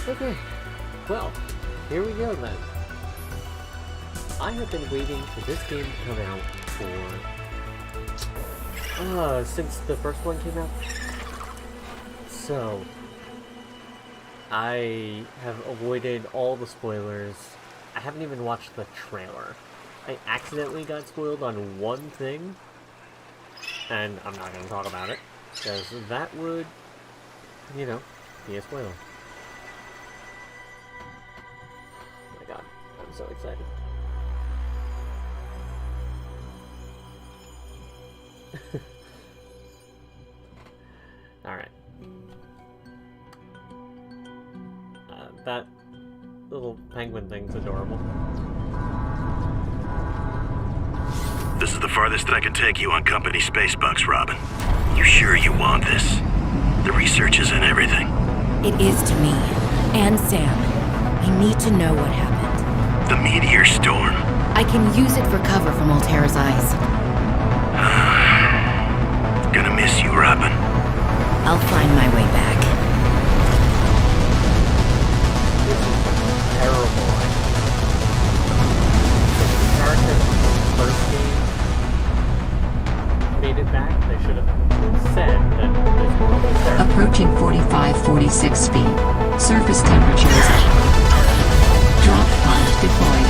Okay, well, here we go then. I have been waiting for this game to come out for since the first one came out. So I have avoided all the spoilers. I haven't even watched the trailer. I accidentally got spoiled on one thing, and I'm not going to talk about it, because that would, you know, be a spoiler. Oh my god, I'm so excited. Alright. That little penguin thing's adorable. This is the farthest that I can take you on company space bucks, Robin. You sure you want this? The research is in everything. It is to me. And Sam. We need to know what happened. The meteor storm. I can use it for cover from Altera's eyes. Gonna miss you, Robin. I'll find my way back. This is terrible. If the character from the first game made it back, they should have said that this world is terrible. Approaching 45-46 feet. Surface temperatures. Drop pod deployed.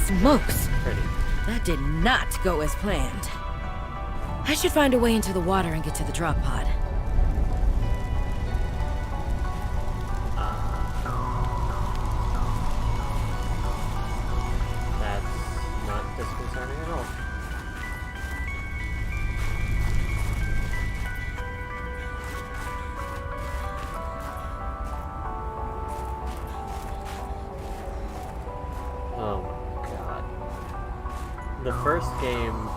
Smokes! That did not go as planned. I should find a way into the water and get to the drop pod. That's not disconcerting at all. The first game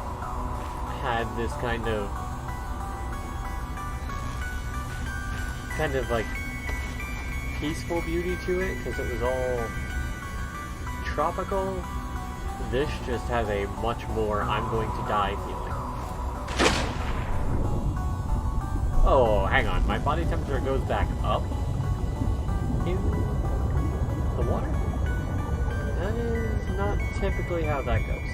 had this kind of like peaceful beauty to it because it was all tropical. This just has a much more I'm going to die feeling. Oh, hang on, my body temperature goes back up in the water? That is not typically how that goes.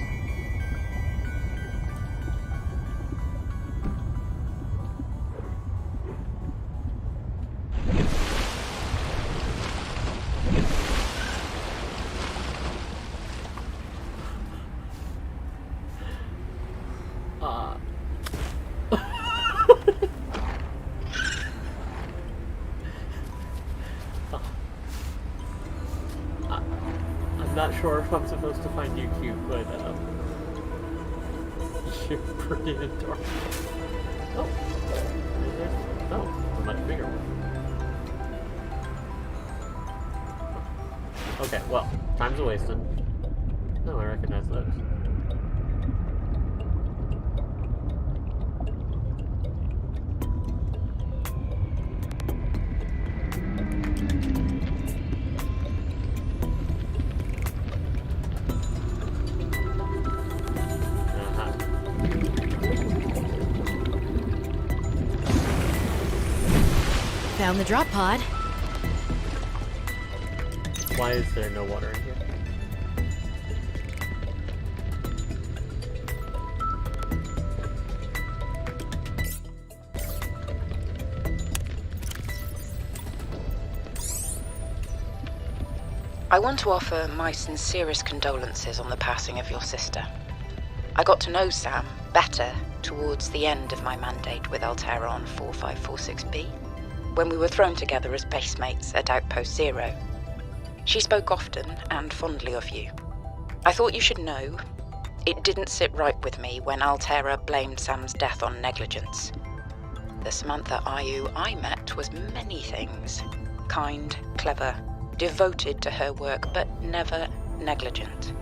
I'm not sure if I'm supposed to find you cute, but you're pretty adorable. Oh, a much bigger one. Okay, well, time's a wasting. No, I recognize those. Found the drop pod. Why is there no water in here? I want to offer my sincerest condolences on the passing of your sister. I got to know Sam better towards the end of my mandate with Altera on 4546B, when we were thrown together as basemates at Outpost Zero. She spoke often and fondly of you. I thought you should know, it didn't sit right with me when Altera blamed Sam's death on negligence. The Samantha Ayu I met was many things. Kind, clever, devoted to her work, but never negligent.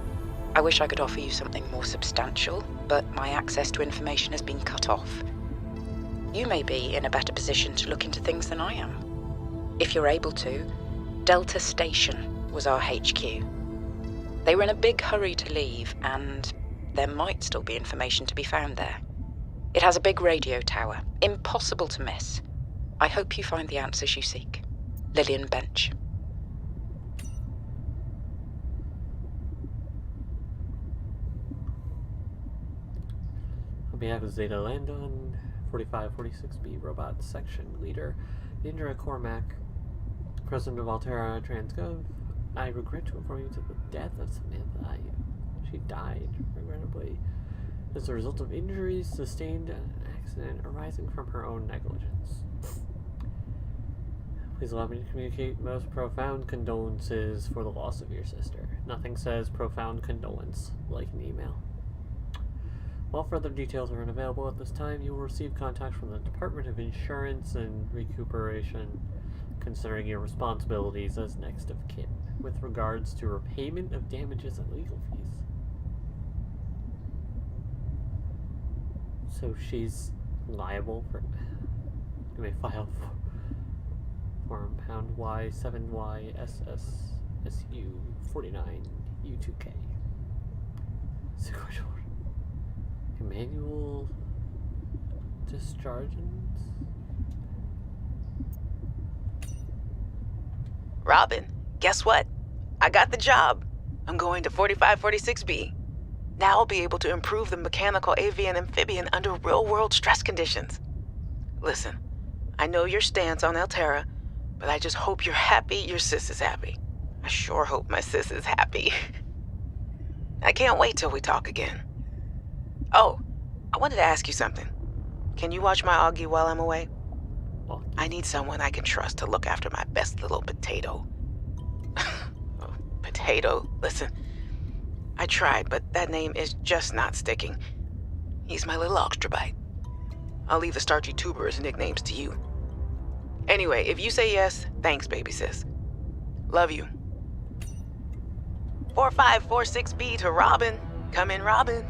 I wish I could offer you something more substantial, but my access to information has been cut off. You may be in a better position to look into things than I am. If you're able to, Delta Station was our HQ. They were in a big hurry to leave, and there might still be information to be found there. It has a big radio tower, impossible to miss. I hope you find the answers you seek. Lillian Bench. On behalf of Zeta Landon, 4546B Robot Section Leader, Indra Cormac, President of Altera Transgov, I regret to inform you of the death of Samantha Ayu. She died, regrettably, as a result of injuries sustained in an accident arising from her own negligence. Please allow me to communicate most profound condolences for the loss of your sister. Nothing says profound condolence like an email. While further details are unavailable at this time, you will receive contact from the Department of Insurance and Recuperation considering your responsibilities as next of kin with regards to repayment of damages and legal fees. So she's liable for... You may file Form Pound Y7YSSSU 49 U2K. Sequential Emmanuel Dischargent. Robin, guess what? I got the job. I'm going to 4546B. Now I'll be able to improve the mechanical avian amphibian under real-world stress conditions. Listen, I know your stance on Altera, but I just hope you're happy your sis is happy. I sure hope my sis is happy. I can't wait till we talk again. Oh, I wanted to ask you something. Can you watch my Augie while I'm away? I need someone I can trust to look after my best little potato. Oh, potato, listen. I tried, but that name is just not sticking. He's my little oxtrabite. I'll leave the starchy tuberous nicknames to you. Anyway, if you say yes, thanks, baby sis. Love you. 4546B to Robin. Come in, Robin.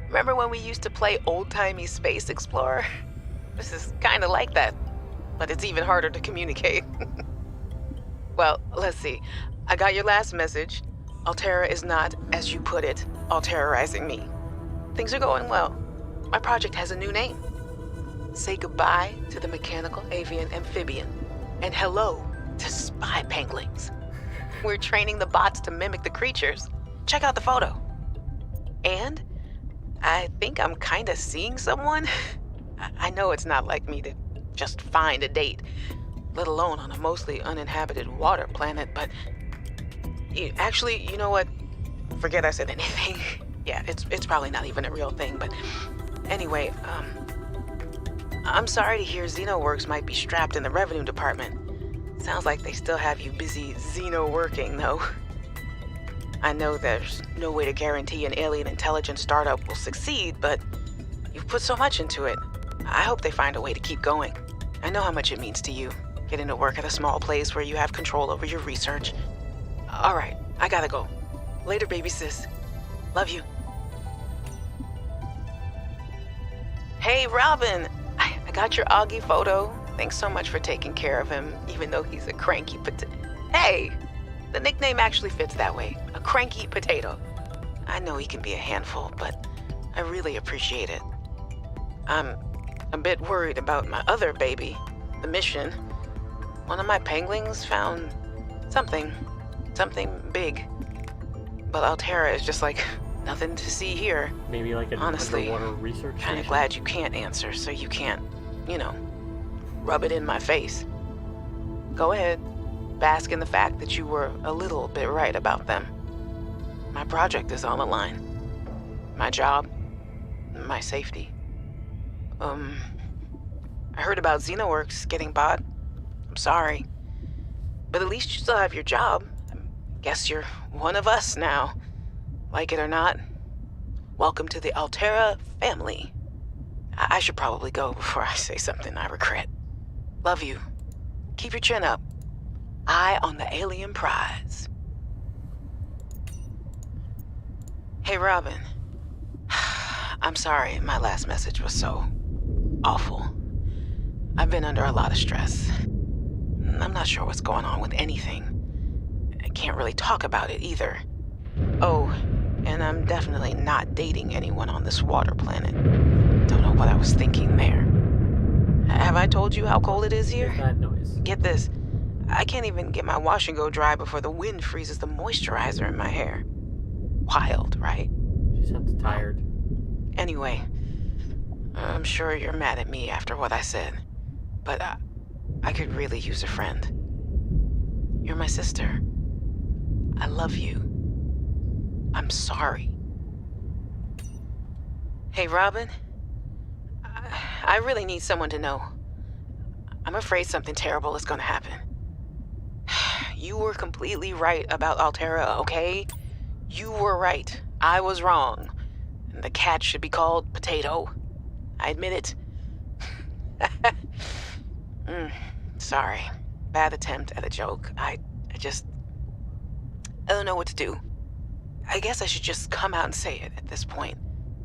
Remember when we used to play old-timey Space Explorer? This is kind of like that, but it's even harder to communicate. Well, let's see. I got your last message. Altera is not, as you put it, alterizing me. Things are going well. My project has a new name. Say goodbye to the mechanical avian amphibian, and hello to spy penguins. We're training the bots to mimic the creatures. Check out the photo. And I think I'm kind of seeing someone. I know it's not like me to just find a date, let alone on a mostly uninhabited water planet, but actually, you know what? Forget I said anything. Yeah, it's probably not even a real thing, but anyway, I'm sorry to hear XenoWorks might be strapped in the revenue department. Sounds like they still have you busy Xeno working, though. I know there's no way to guarantee an alien intelligence startup will succeed, but you've put so much into it. I hope they find a way to keep going. I know how much it means to you, getting to work at a small place where you have control over your research. All right, I gotta go. Later, baby sis. Love you. Hey, Robin. I got your Augie photo. Thanks so much for taking care of him, even though he's a cranky potato. Hey, the nickname actually fits that way. A cranky potato. I know he can be a handful, but I really appreciate it. I'm a bit worried about my other baby, the mission. One of my penguins found something big. But Altera is just like nothing to see here. Maybe like an honestly, underwater research kind of station? glad you can't answer, so you can't, rub it in my face. Go ahead. bask in the fact that you were a little bit right about them. My project is on the line. My job, my safety. I heard about Xenoworks getting bought. I'm sorry. But at least you still have your job. I guess you're one of us now. Like it or not. Welcome to the Altera family. I should probably go before I say something I regret. Love you. Keep your chin up. Eye on the alien prize. Hey, Robin. I'm sorry my last message was so awful. I've been under a lot of stress. I'm not sure what's going on with anything. I can't really talk about it either. Oh, and I'm definitely not dating anyone on this water planet. Don't know what I was thinking there. Have I told you how cold it is here? Here's that noise. Get this. I can't even get my wash and go dry before the wind freezes the moisturizer in my hair. Wild, right? She sounds tired. Anyway, I'm sure you're mad at me after what I said, but I could really use a friend. You're my sister. I love you. I'm sorry. Hey, Robin. I really need someone to know. I'm afraid something terrible is gonna happen. You were completely right about Altera, okay? You were right. I was wrong. And the cat should be called Potato. I admit it. Sorry. Bad attempt at a joke. I don't know what to do. I guess I should just come out and say it at this point.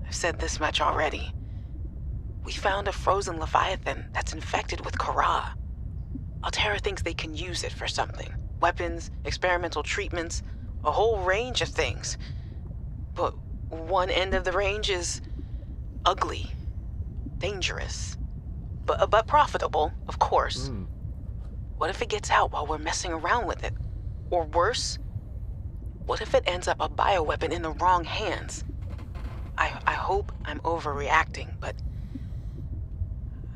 I've said this much already. We found a frozen Leviathan that's infected with Kara. Altera thinks they can use it for something. Weapons, experimental treatments, a whole range of things. But one end of the range is ugly, dangerous, but profitable, of course. What if it gets out while we're messing around with it? Or worse, what if it ends up a bioweapon in the wrong hands? I hope I'm overreacting, but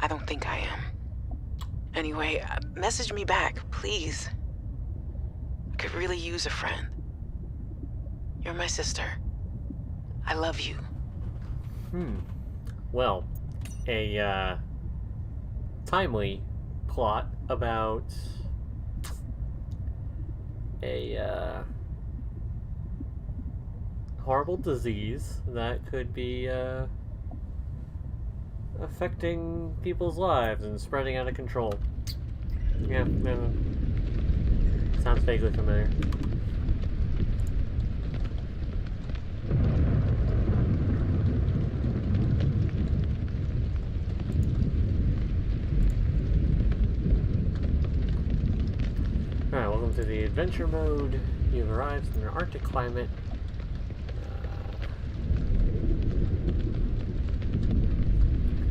I don't think I am. Anyway, message me back, please. I could really use a friend. You're my sister. I love you. Well, a timely plot about a horrible disease that could be affecting people's lives and spreading out of control. Yeah, sounds vaguely familiar. Alright, welcome to the adventure mode. You've arrived in an Arctic climate.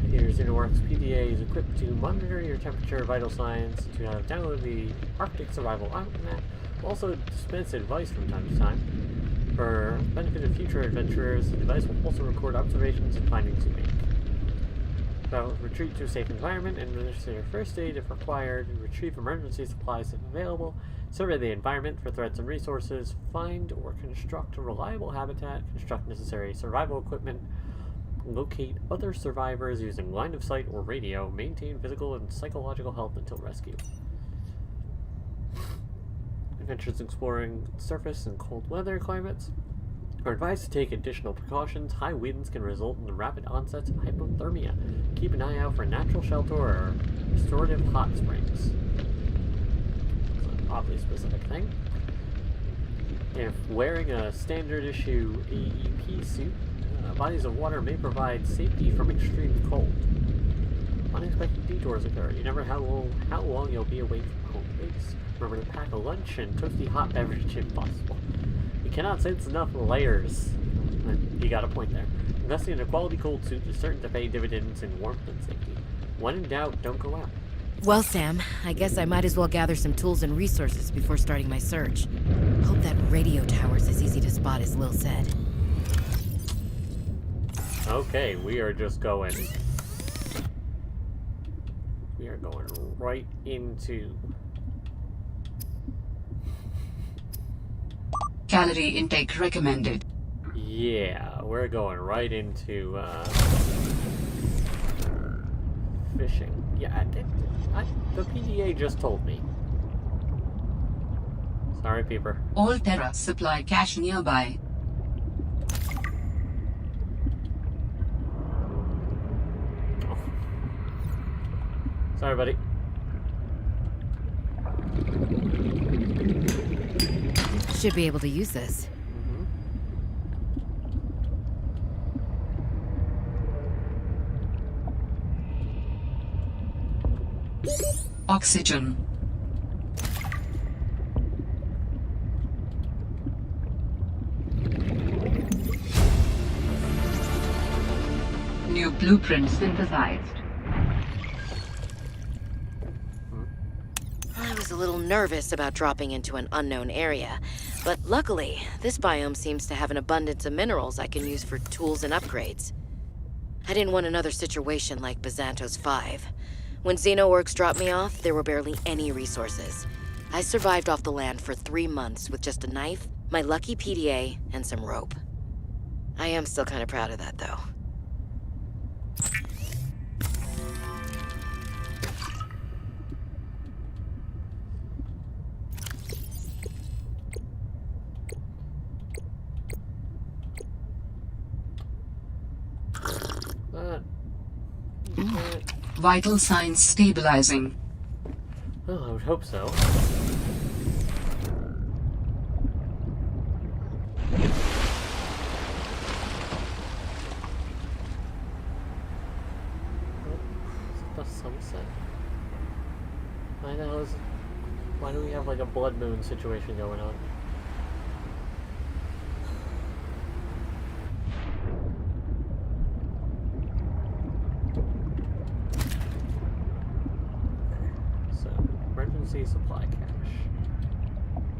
Your Xenoworks PDA is equipped to monitor your temperature, vital signs, to download the Arctic Survival Map, also dispense advice from time to time. For benefit of future adventurers, the device will also record observations and findings you make. So, retreat to a safe environment and administer your first aid if required, retrieve emergency supplies if available, survey the environment for threats and resources, find or construct a reliable habitat, construct necessary survival equipment, locate other survivors using line of sight or radio, maintain physical and psychological health until rescue. Adventures exploring surface and cold weather climates are advised to take additional precautions. High winds can result in the rapid onsets of hypothermia. Keep an eye out for natural shelter or restorative hot springs. It's an oddly specific thing. If wearing a standard issue AEP suit, bodies of water may provide safety from extreme cold. Unexpected detours occur. You never know how long you'll be away from home base. Remember to pack a lunch and toasty hot beverage if possible. You cannot sense enough layers. You got a point there. Investing in a quality cold suit is certain to pay dividends in warmth and safety. When in doubt, don't go out. Well, Sam, I guess I might as well gather some tools and resources before starting my search. Hope that radio tower's as easy to spot as Lil said. Okay, we are going right into Calorie intake recommended. Yeah, we're going right into fishing. Yeah, the PDA just told me. Sorry, Peeper. All Terra supply cache nearby. Oh. Sorry, buddy. Should be able to use this. Oxygen. New blueprint synthesized. I was a little nervous about dropping into an unknown area, but luckily, this biome seems to have an abundance of minerals I can use for tools and upgrades. I didn't want another situation like Bazantos 5. When Xenoworks dropped me off, there were barely any resources. I survived off the land for 3 months with just a knife, my lucky PDA, and some rope. I am still kind of proud of that, though. Vital signs stabilizing. Oh, I would hope so. Is it the sunset? I know. Why do we have like a blood moon situation going on? Emergency supply cache.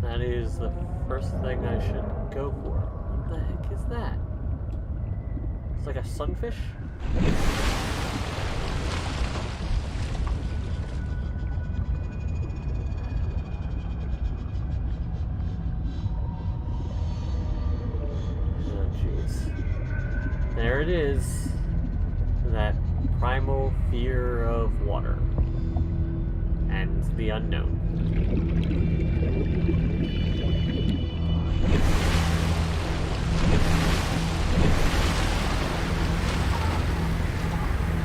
That is the first thing I should go for. What the heck is that? It's like a sunfish? Oh jeez. There it is. That primal fear of water. And the unknown.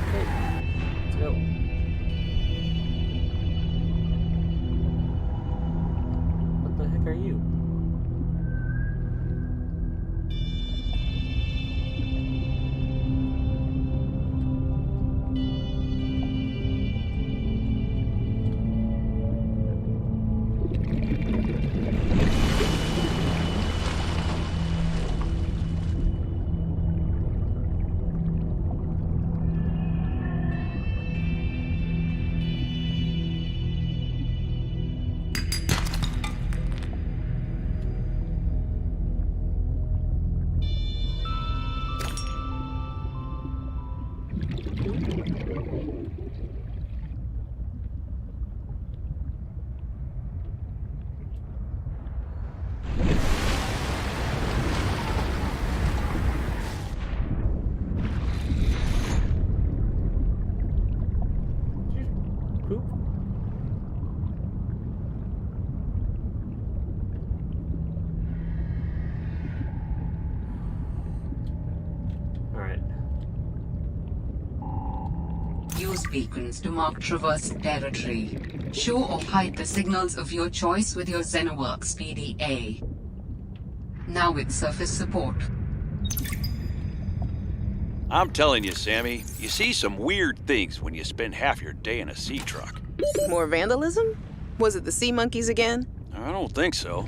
Okay, let's go. What the heck are you? Poop? Alright. Use beacons to mark traversed territory. Show or hide the signals of your choice with your Xenoworks PDA. Now with surface support. I'm telling you, Sammy, you see some weird things when you spend half your day in a sea truck. More vandalism? Was it the sea monkeys again? I don't think so.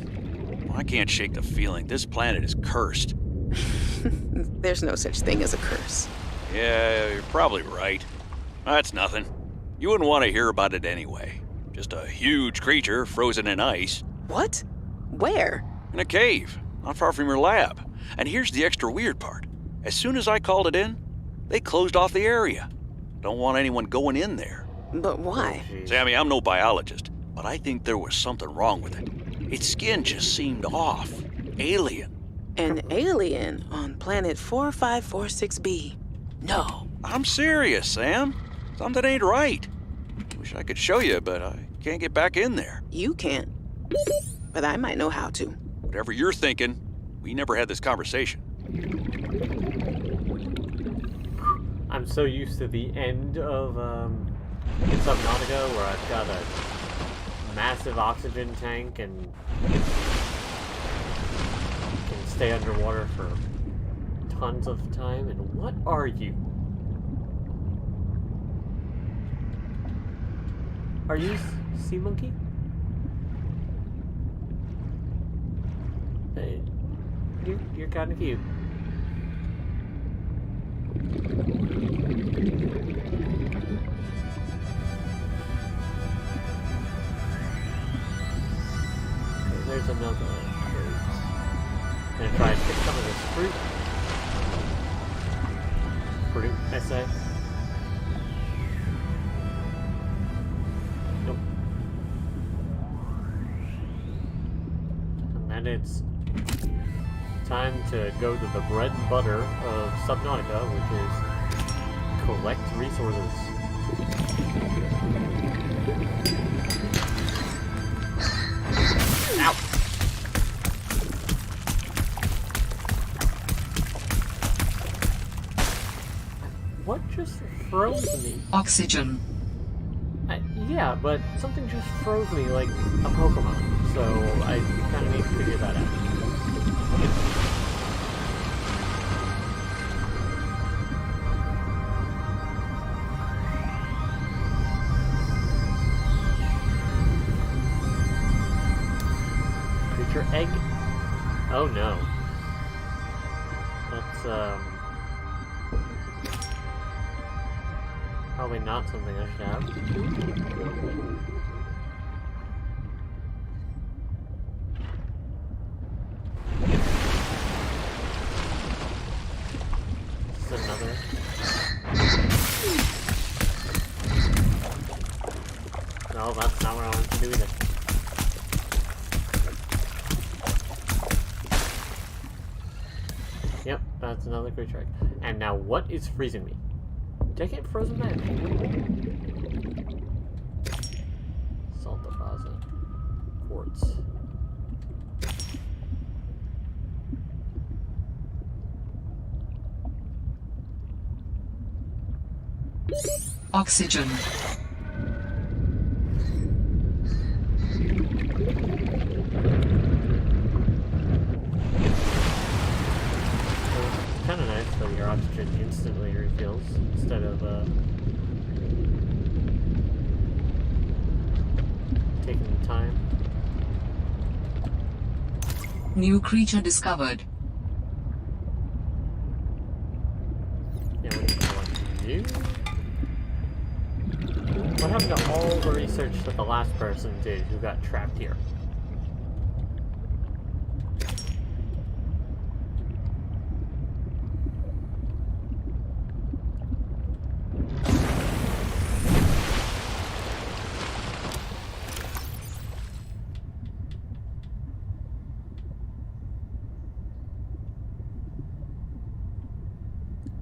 I can't shake the feeling this planet is cursed. There's no such thing as a curse. Yeah, you're probably right. That's nothing. You wouldn't want to hear about it anyway. Just a huge creature frozen in ice. What? Where? In a cave, not far from your lab. And here's the extra weird part. As soon as I called it in, they closed off the area. Don't want anyone going in there. But why? Sammy, I'm no biologist, but I think there was something wrong with it. Its skin just seemed off. alien. An alien on planet 4546b. No. I'm serious, Sam. Something ain't right. Wish I could show you, but I can't get back in there. You can't. But I might know how to. Whatever you're thinking, we never had this conversation. I'm so used to the end of Subnautica where I've got a massive oxygen tank and can stay underwater for tons of time. And what are you? Are you sea monkey? Hey, you're kind of cute. Okay, there's another fruit. I'm gonna try and pick some of this fruit. Fruit, I say. Nope. And then it's time to go to the bread and butter of Subnautica, which is collect resources. Ow! What just froze me? Oxygen. Yeah, but something just froze me like a Pokemon, so I kind of need to figure that out. Creature egg? Oh no. That's, probably not something I should have. This is another. No, that's not what I wanted to do either. Yep, that's another creature egg. And now what is freezing me? Did I get frozen back? Salt deposit. Quartz. Oxygen. Kind of nice that your oxygen instantly refills instead of taking time. New creature discovered. Yeah, what do you want to do? What happened to all the research that the last person did who got trapped here?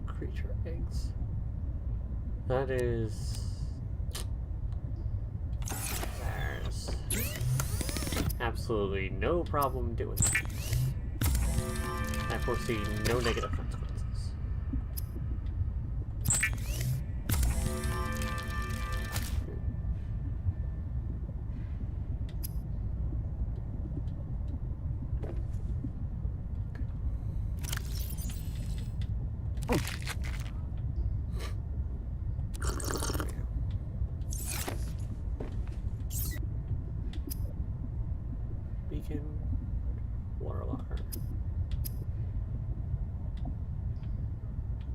Creature eggs. That is... There's absolutely no problem doing that. I foresee no negative consequences. Beacon, water locker.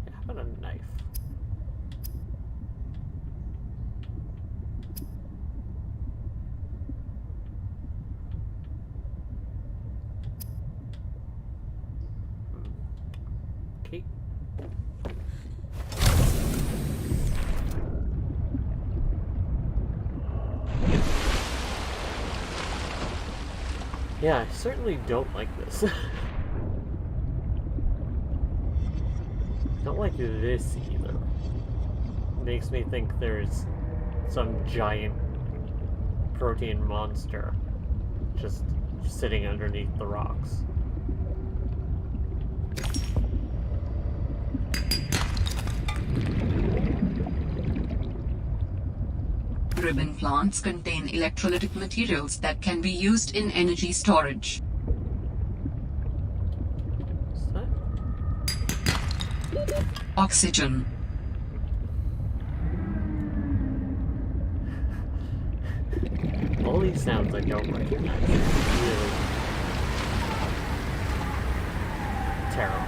Yeah, how about a knife? Okay. Yeah, I certainly don't like this. Don't like this either. Makes me think there's some giant protein monster just sitting underneath the rocks. Ribbon plants contain electrolytic materials that can be used in energy storage. What's that? Oxygen. All these sounds I don't recognize. It's really terrible.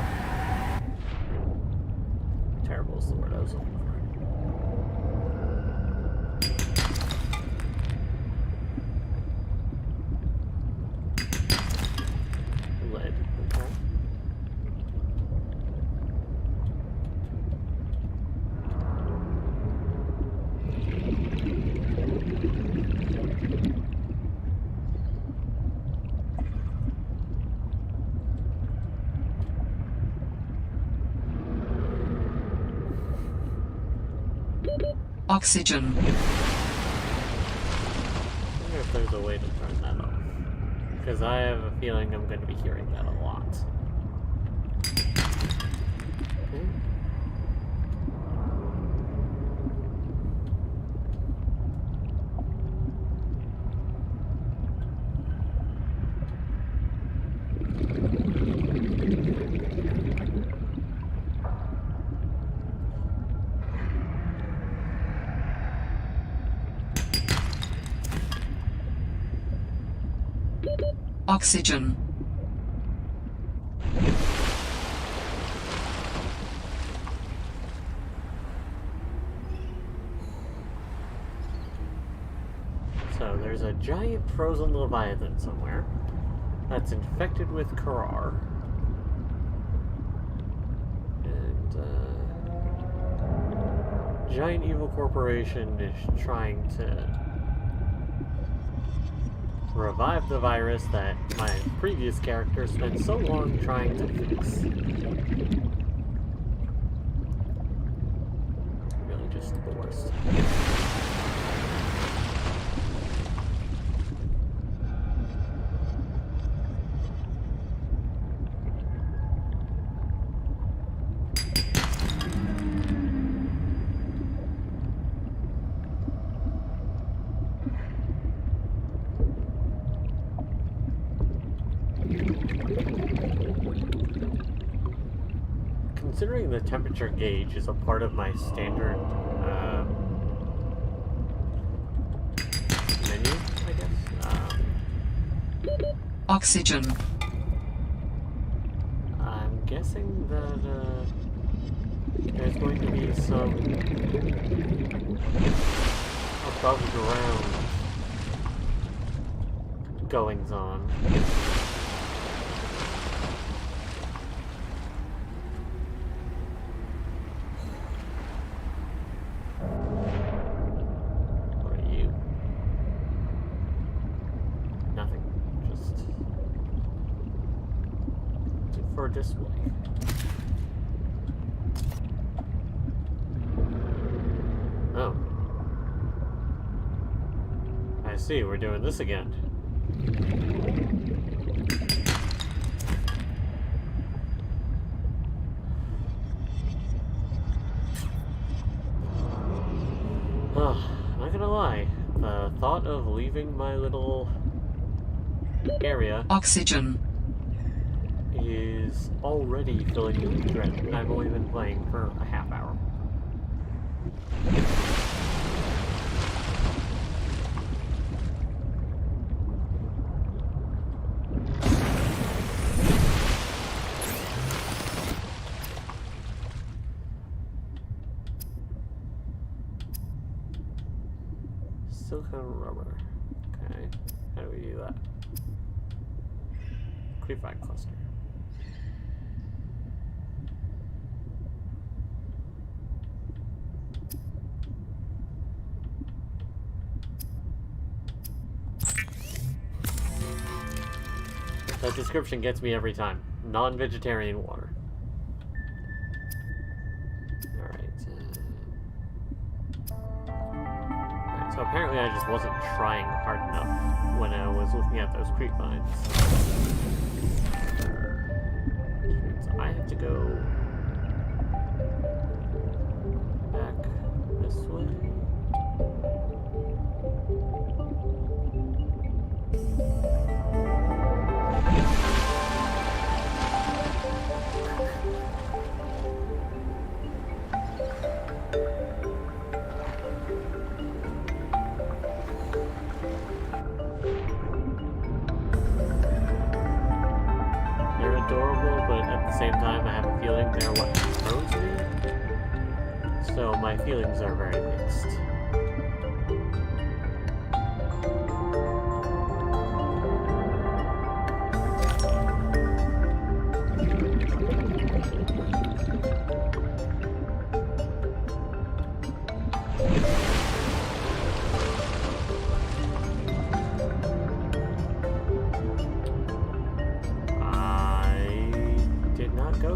Terrible is the word I was looking for. Lead. Okay. Oxygen. I wonder if there's a way to turn that off. Because I have a feeling I'm going to be hearing that a lot. Okay. Oxygen. So there's a giant frozen leviathan somewhere that's infected with Karar. And giant evil corporation is trying to revive the virus that my previous character spent so long trying to fix. Really just the worst. Considering the temperature gauge is a part of my standard menu, I guess. Oxygen. I'm guessing that there's going to be some above ground goings on. For display. Oh. I see, we're doing this again. Oh, not gonna lie, the thought of leaving my little area Oxygen. is already filling me with dread, and I've only been playing for a half hour. Silicone rubber. Okay, how do we do that? Creepvine cluster. That description gets me every time. Non-vegetarian water. Alright. Alright, so apparently I just wasn't trying hard enough when I was looking at those creep vines. Which means I have to go back this way. They're adorable, but at the same time I have a feeling they're what throws me. So my feelings are very mixed.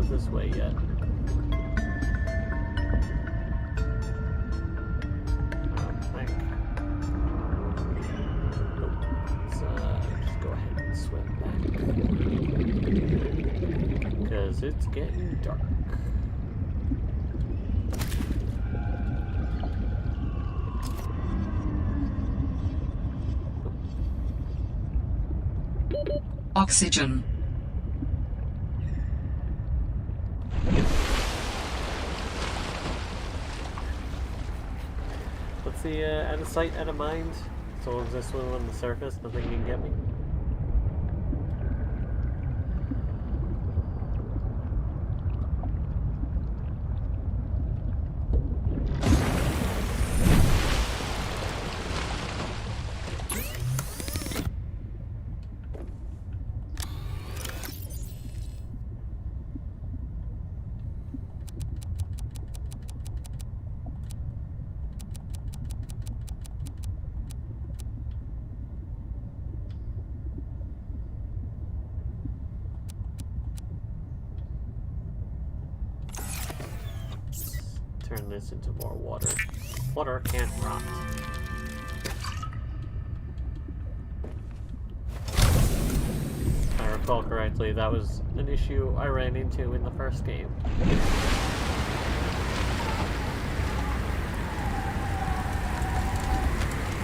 This way yet. Let's just go ahead and swim back. Because it's getting dark. Oxygen. Let's see, out of sight, out of mind. So long as I swim on the surface, nothing can get me. Turn this into more water. Water can't rot. If I recall correctly, that was an issue I ran into in the first game.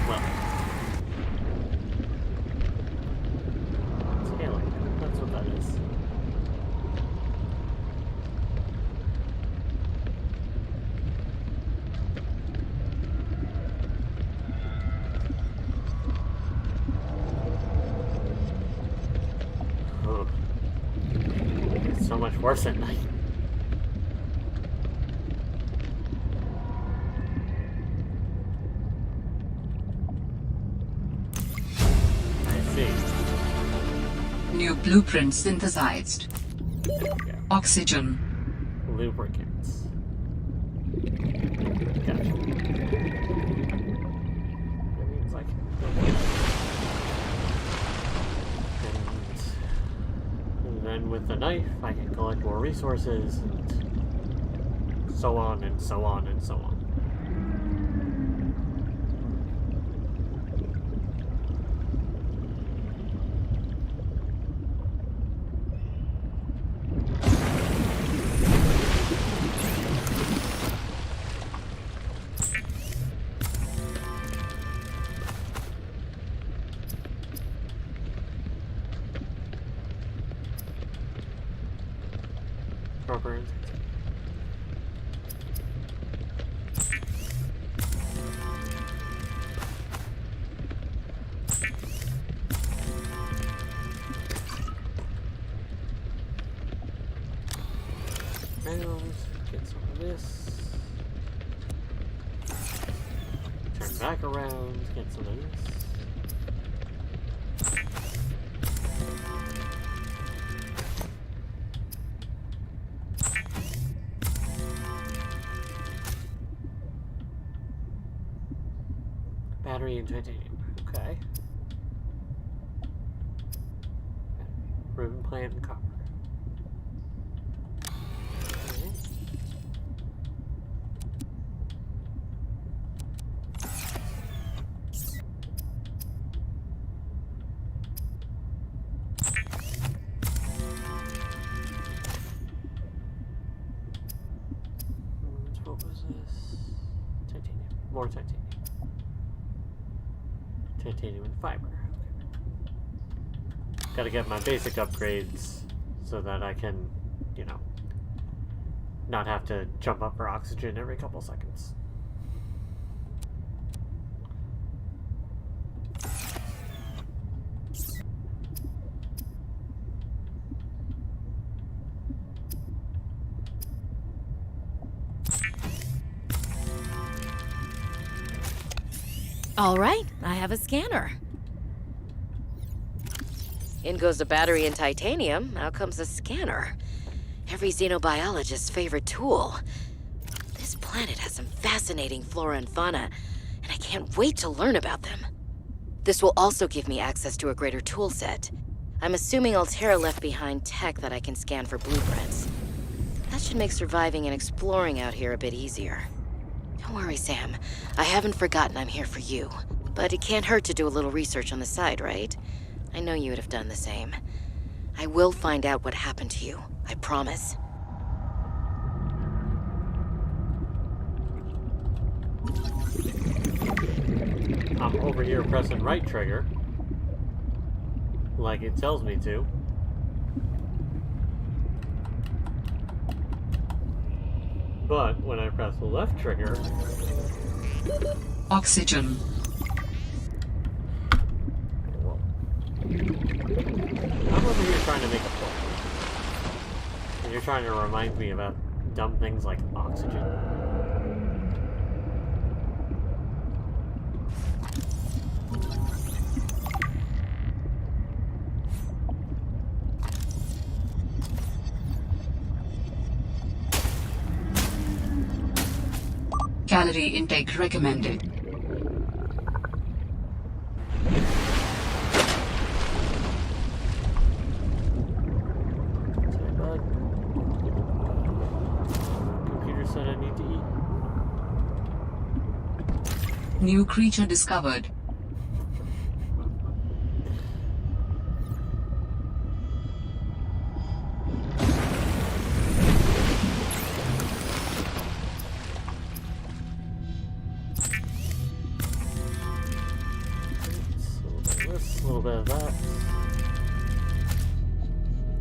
Well, scaling. That's what that is. So much worse at night. I see. New blueprint synthesized. There we go. Oxygen. Lubricants. Gotcha. That means I can go and then with the knife, I can collect more resources, and so on and so on and so on. Proper. And get some of this. Turn back around, get some of this. Battery and titanium. Okay. Ribbon plant and copper. Okay. What was this? Titanium. More titanium. Titanium and fiber. Okay. Gotta get my basic upgrades so that I can, you know, not have to jump up for oxygen every couple seconds. All right, I have a scanner. In goes the battery and titanium, out comes a scanner. Every xenobiologist's favorite tool. This planet has some fascinating flora and fauna, and I can't wait to learn about them. This will also give me access to a greater tool set. I'm assuming Altera left behind tech that I can scan for blueprints. That should make surviving and exploring out here a bit easier. Don't worry, Sam. I haven't forgotten I'm here for you. But it can't hurt to do a little research on the side, right? I know you would have done the same. I will find out what happened to you. I promise. I'm over here pressing right trigger, like it tells me to. But when I press the left trigger... Oxygen. Well, I'm over here trying to make a point. And you're trying to remind me about dumb things like oxygen. Calorie intake recommended. Sorry, bud. Computer said I need to eat. New creature discovered. A little bit of that.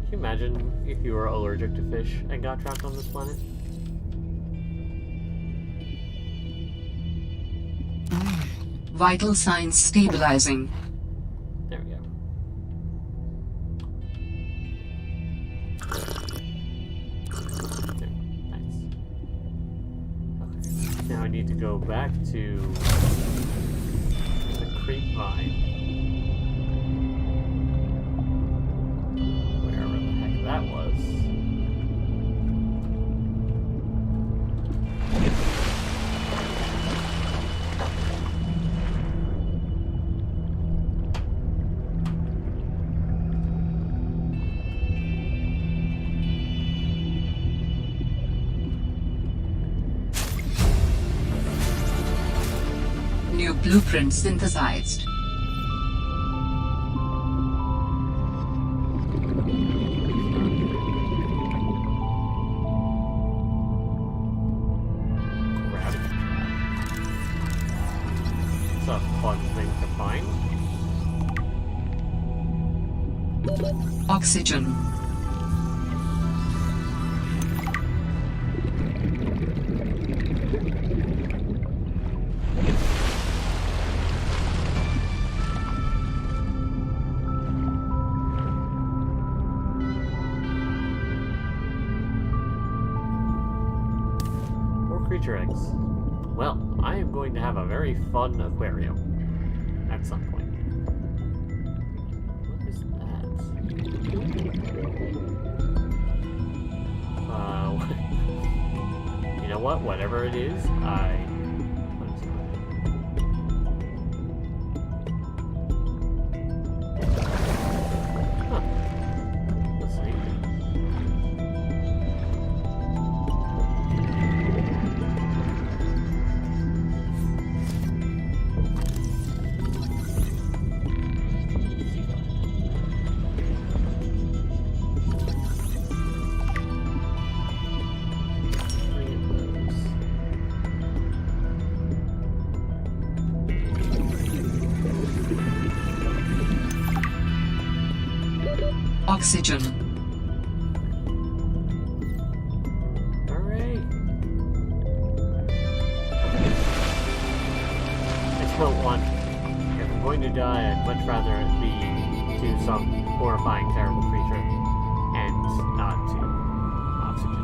Can you imagine if you were allergic to fish and got trapped on this planet? Vital signs stabilizing. There we go. There. Nice. Okay. Now I need to go back to the creep vine. That was. New blueprint synthesized. Oxygen. More creature eggs. Well, I am going to have a very fun aquarium at some point. What is that? You know what? Whatever it is, Oxygen. Alright. I don't want... If I'm going to die, I'd much rather it be to some horrifying, terrible creature, and not to oxygen.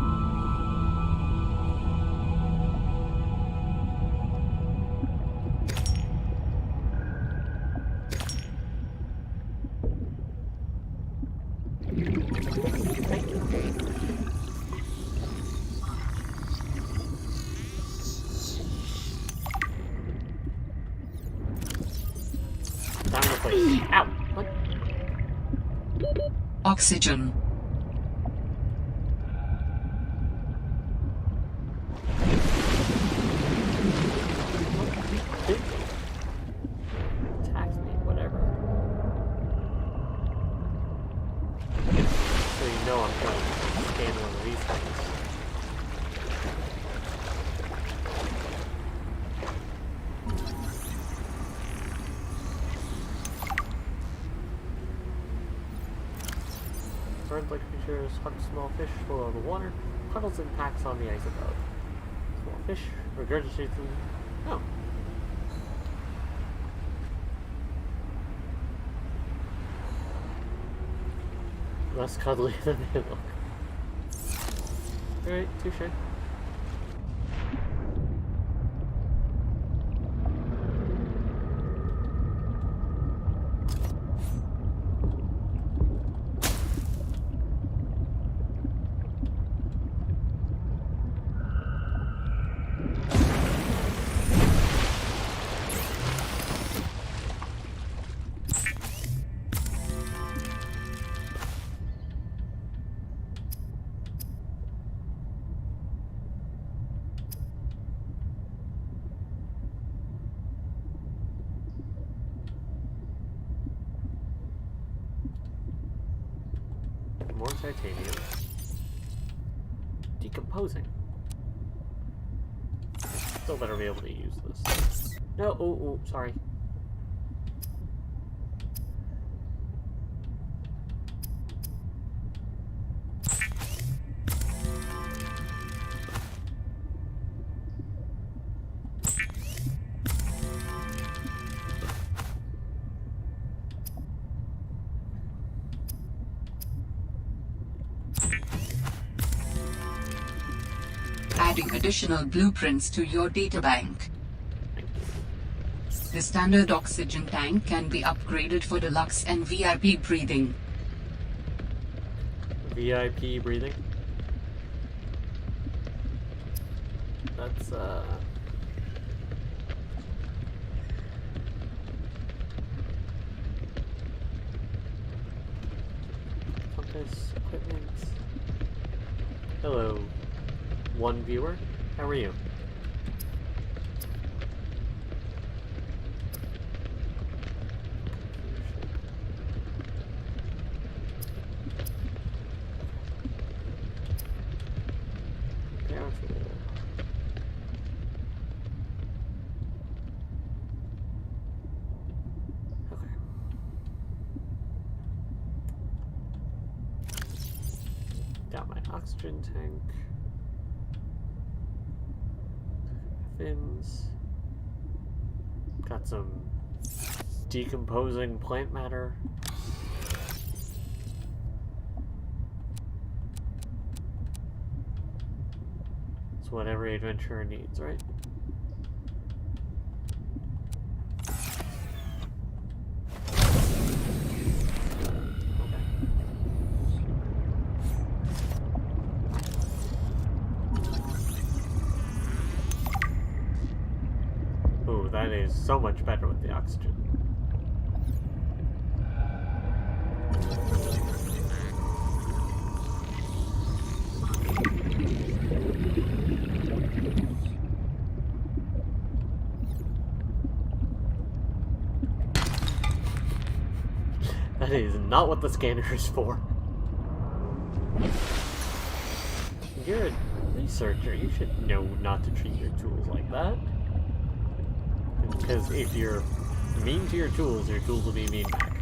Down the place. Ow! What? Oxygen. Attacks me, whatever. So you know I'm going to scan one of these things. Bird-like creatures hunt small fish below the water, huddles in packs on the ice above. Small fish regurgitates them. Oh. Less cuddly than they look. Alright, touche. More titanium. Decomposing. Still better be able to use this. No, oh, sorry. Adding additional blueprints to your databank. The standard oxygen tank can be upgraded for deluxe and VIP breathing. VIP breathing? That's, compass, equipment. Hello, one viewer. How are you? Got my oxygen tank. Fins. Got some decomposing plant matter. It's what every adventurer needs, right? That is so much better with the oxygen. That is not what the scanner is for. You're a researcher. You should know not to treat your tools like that. Because if you're mean to your tools will be mean back.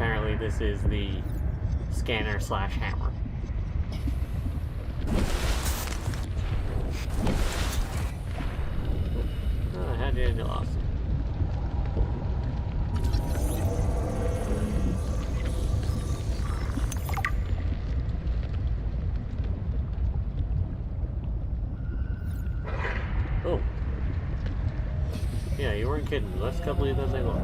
apparently this is the scanner / hammer. Oh, how did I lost it? Oh. Yeah, you weren't kidding. Less cuddly than they look.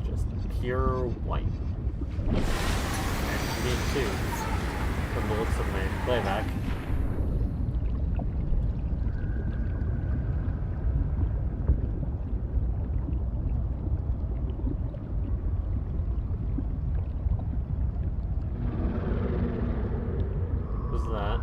Just pure white. Me too. From the looks of my playback. What's that?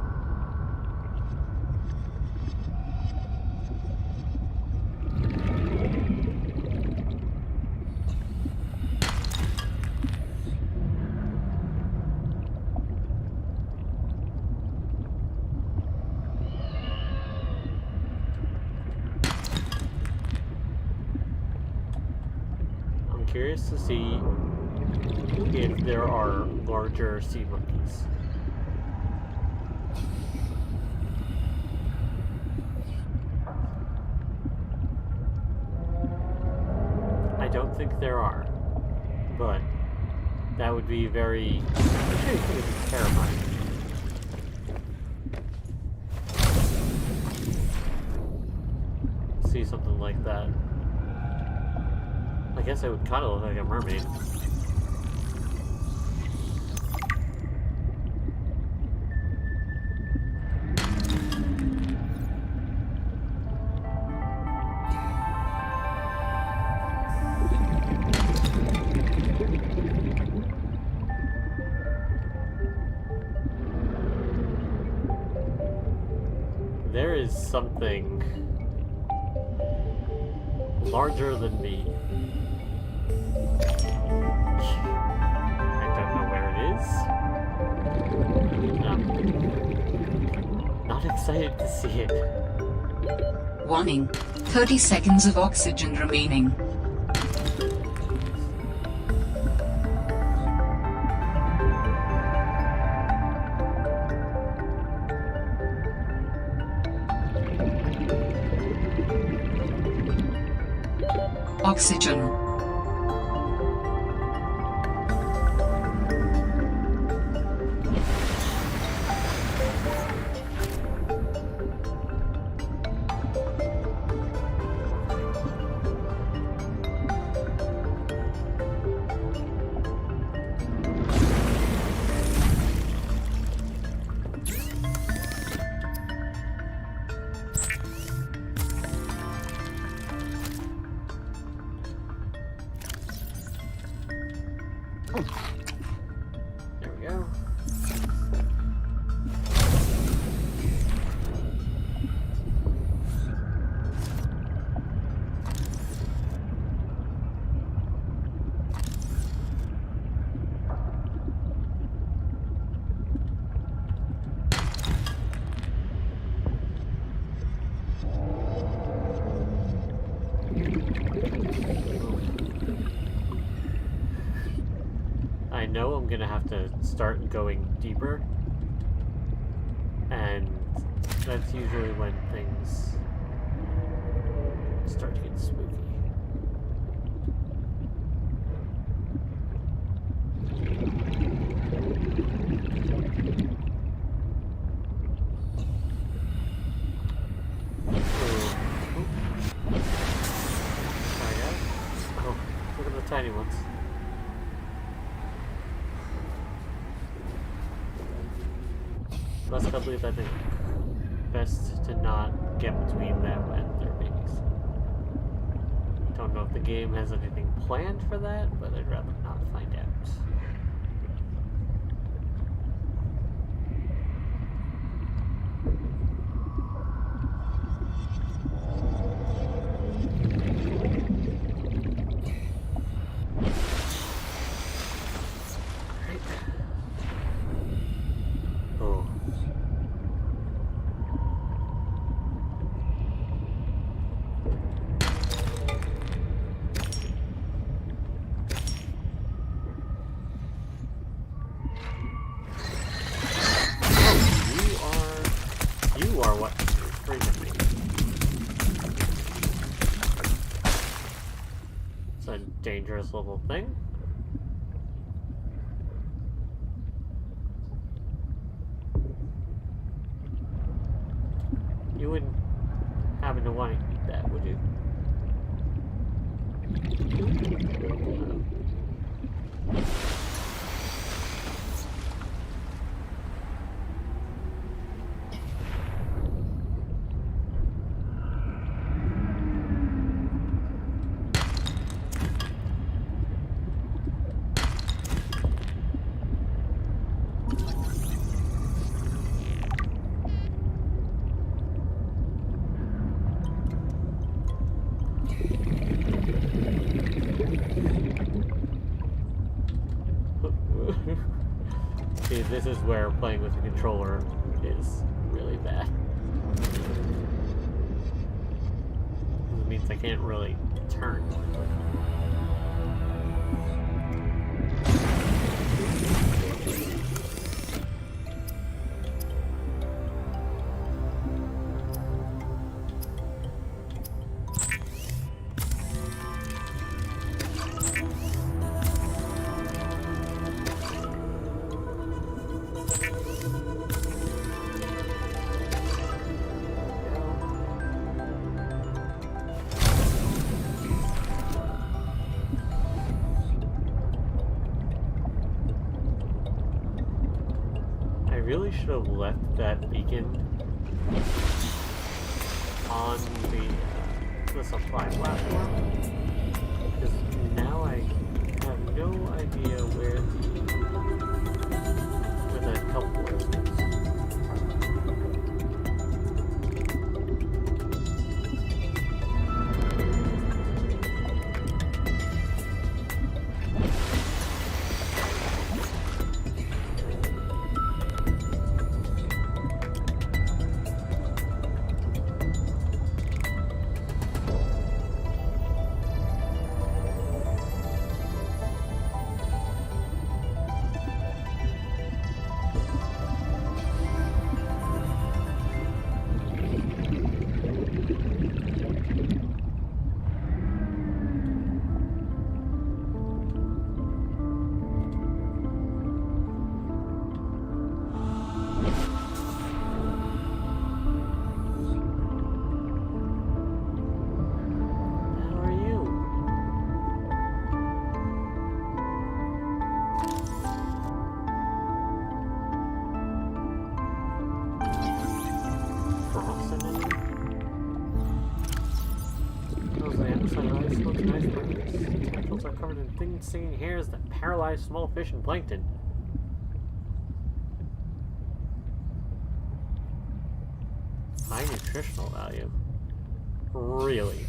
Curious to see if there are larger sea monkeys. I don't think there are, but that would be very terrifying. See something like that. I guess I would kind of look like a mermaid. There is something larger than me. I don't know where it is. Not excited to see it. Warning. 30 seconds of oxygen remaining. Oxygen. There we go. I know I'm gonna have to start going deeper, and that's usually when things start to get spooky. Sorry guys. Oh, look at the tiny ones. Less cuddly, I think best to not get between them and their babies. Don't know if the game has anything planned for that, but I'd rather not find out. dangerous little thing. You wouldn't happen to want to eat that, would you? See, this is where playing with the controller is really bad. It means I can't really turn. I really should have left that beacon on the supply platform, because now I have no idea where the teleport is. Tentacles are covered in thin stinging hairs that paralyze small fish and plankton. High nutritional value. Really?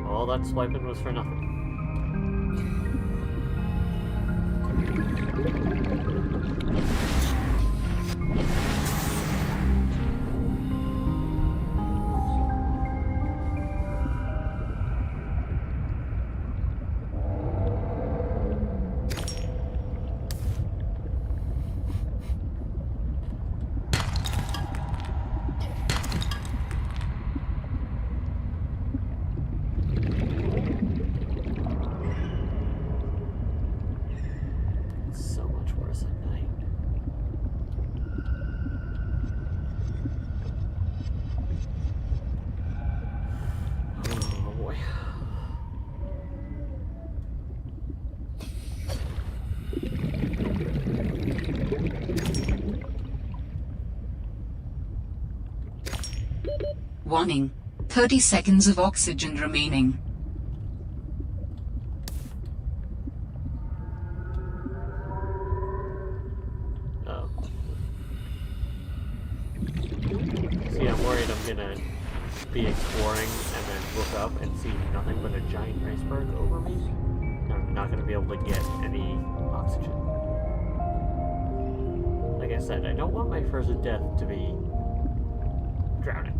All that swiping was for nothing. Warning, 30 seconds of oxygen remaining. Oh. See, I'm worried I'm gonna be exploring and then look up and see nothing but a giant iceberg over me. And I'm not gonna be able to get any oxygen. Like I said, I don't want my first death to be drowning.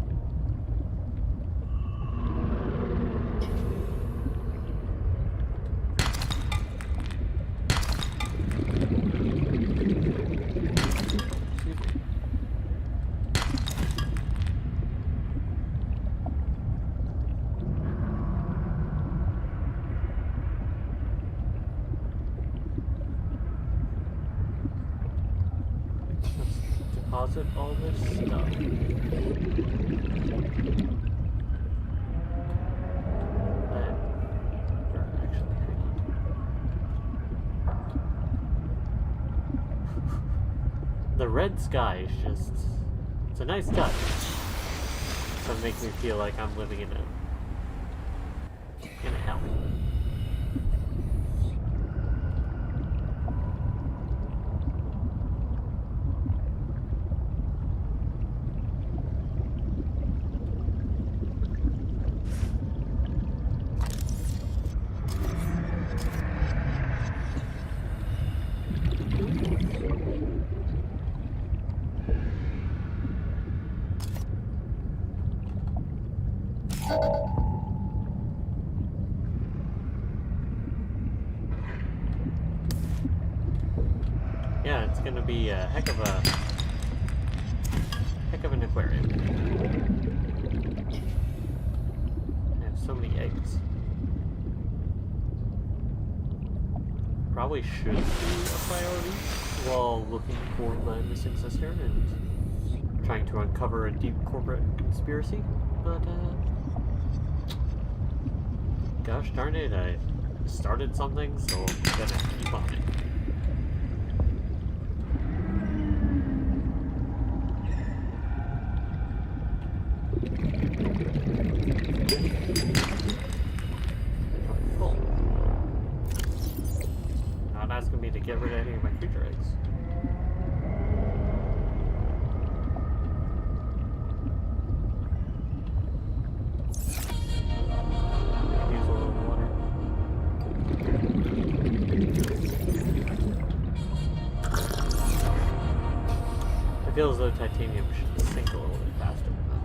deposit all this stuff. The red sky is just, it's a nice touch. So it makes me feel like I'm living in a hell. Yeah, it's gonna be a heck of an aquarium. I have so many eggs. Probably should be a priority while looking for the missing cistern and trying to uncover a deep corporate conspiracy, but gosh darn it, I started something, so I'm gonna keep on it. Not asking me to get rid of any of my creature eggs. Use a little water. I feel as though titanium should sink a little bit faster than that.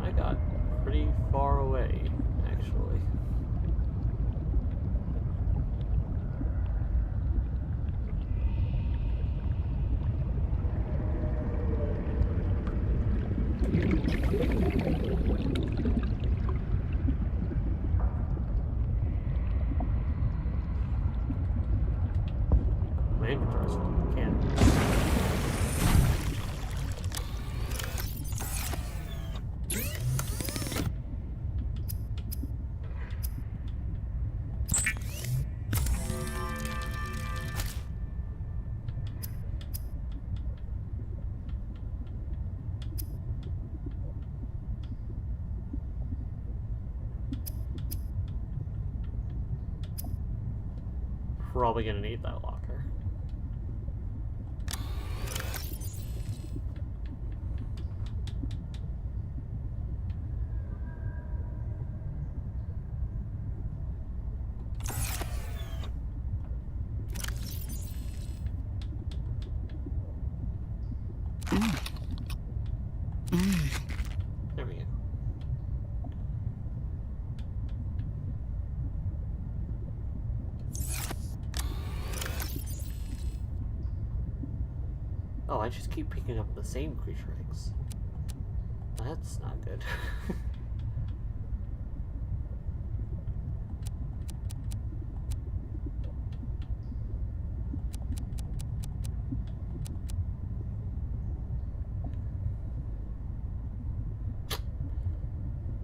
I got pretty far away, actually. My inventory's full. Can't. Probably gonna need that locker. There we go. Oh, I just keep picking up the same creature eggs. That's not good.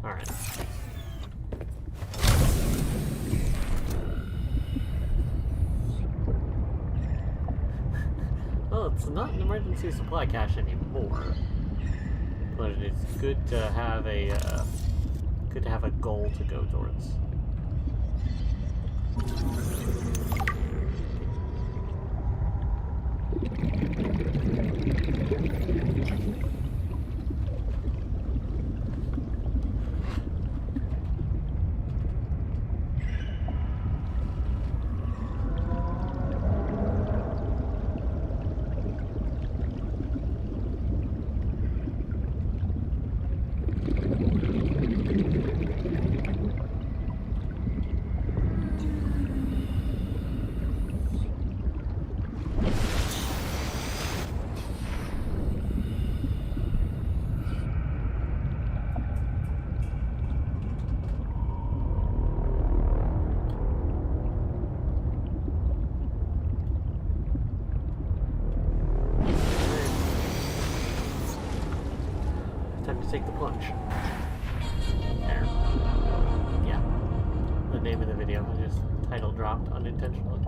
Alright. Well, it's not an emergency supply cache anymore, but it's good to have a goal to go towards. dropped unintentionally.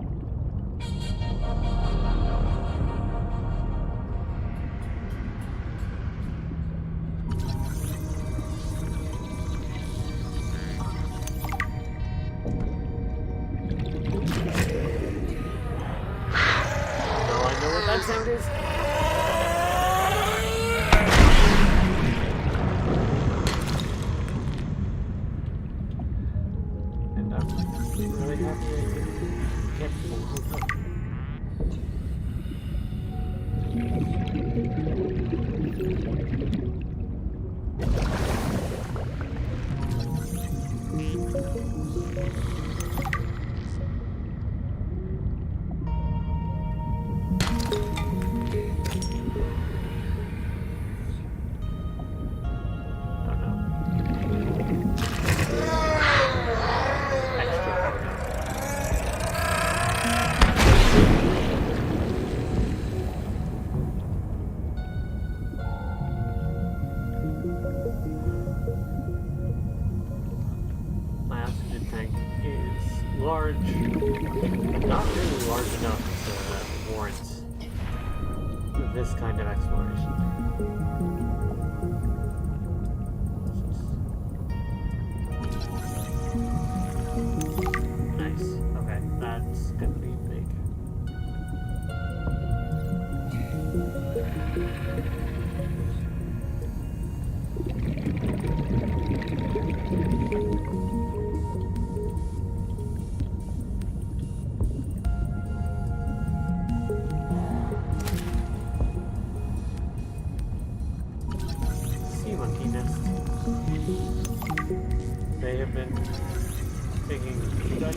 Now I know what that sound is. And I'm really happy I didn't get blown up. My oxygen tank is large, but not really large enough to warrant this kind of exploration. Nice. Okay, that's gonna be big. Sea monkey nest. They have been taking you guys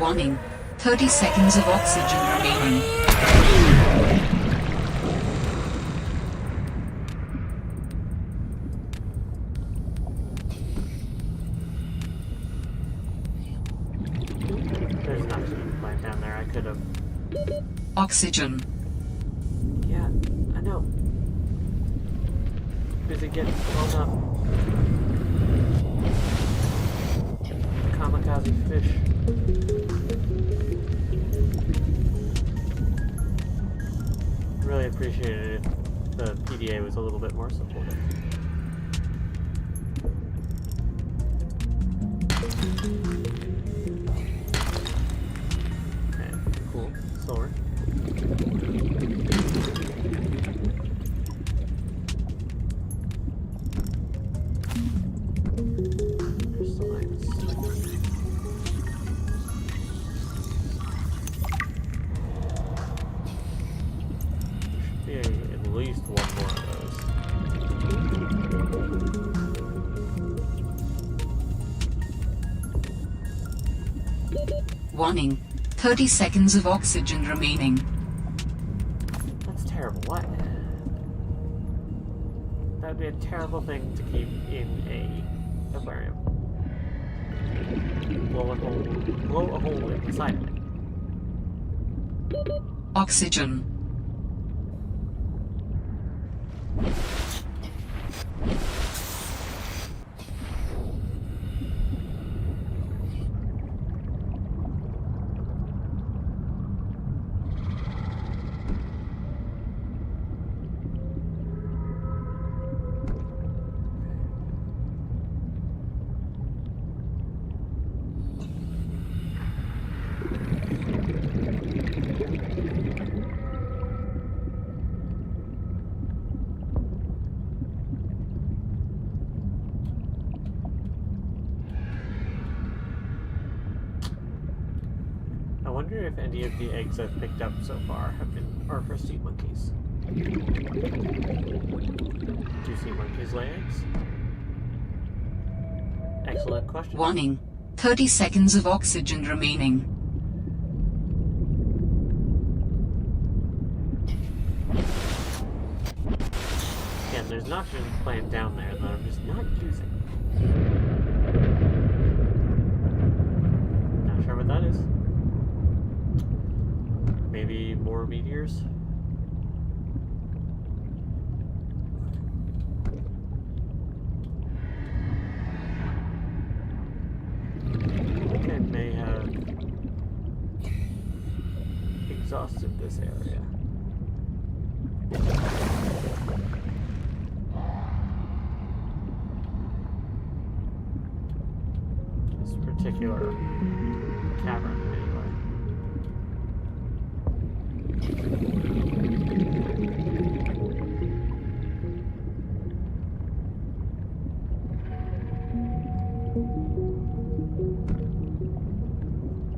Warning. 30 seconds of oxygen remaining. There's an oxygen plant down there. I could have. Oxygen. Yeah, I know. Busy getting blown up. Kamikaze fish. Really appreciate it if the PDA was a little bit more supportive. Okay, cool. Sword. There's signs. Should be at least one more of those. Warning. 30 seconds of oxygen remaining. That's terrible. What? That'd be a terrible thing to keep in a aquarium. Blow a hole inside of it. Oxygen. I wonder if any of the eggs I've picked up so far are for sea monkeys. Do sea monkeys lay eggs? Excellent question. Warning. 30 seconds of oxygen remaining. Again, there's an oxygen plant down there that I'm just not using. Not sure what that is. Maybe more meteors? this area. This particular cavern, anyway.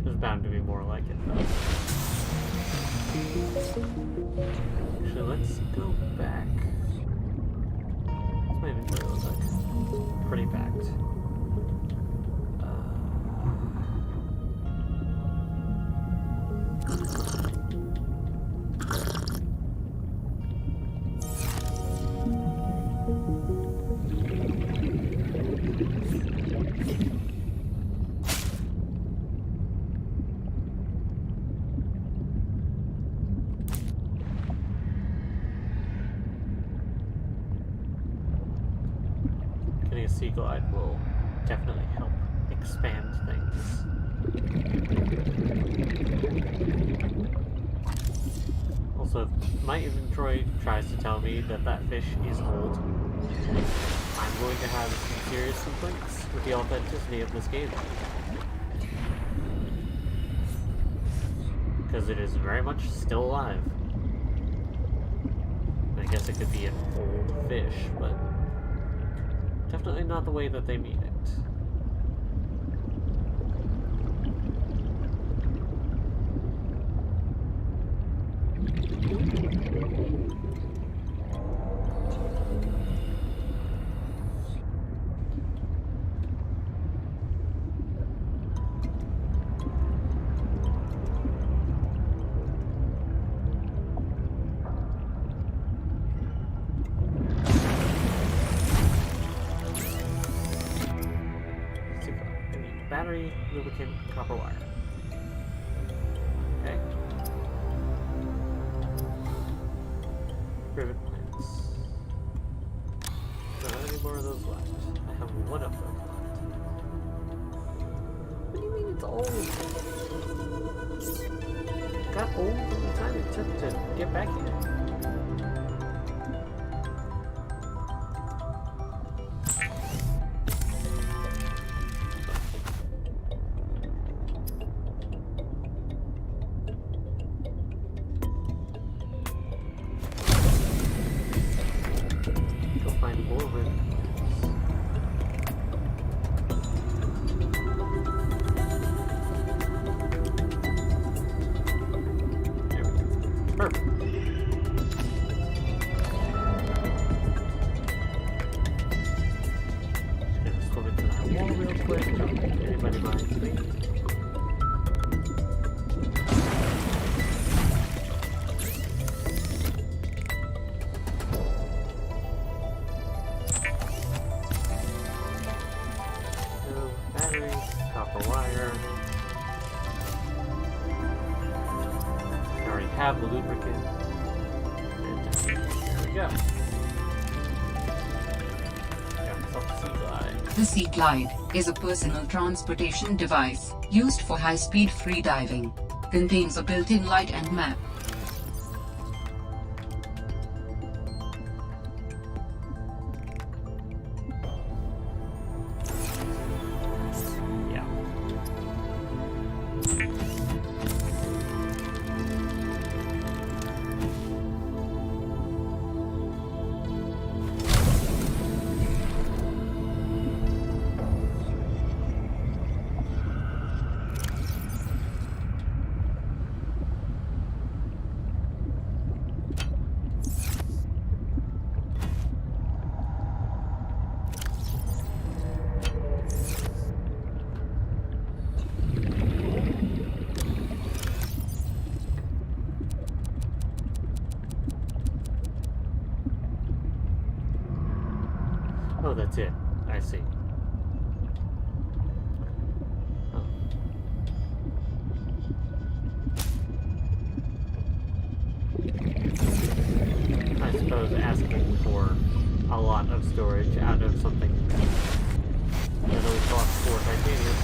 There's bound to be more like it, though. Actually, let's go back. What's my inventory look like? Pretty packed. Getting a sea glide will definitely help expand things. Also, if my inventory tries to tell me that that fish is old, I'm going to have some serious complaints with the authenticity of this game. Because it is very much still alive. I guess it could be an old fish, but definitely not the way that they mean it. Battery, lubricant, copper wire. Okay. Rivet plants. Don't have any more of those left. I have one of them left. What do you mean it's old? It got old in the time it took to get back here. Have the lubricant. And there we go. The Sea Glide is a personal transportation device used for high-speed freediving. Contains a built-in light and map. Oh, that's it. I see. Oh. I suppose asking for a lot of storage out of something that only costs 4 titanium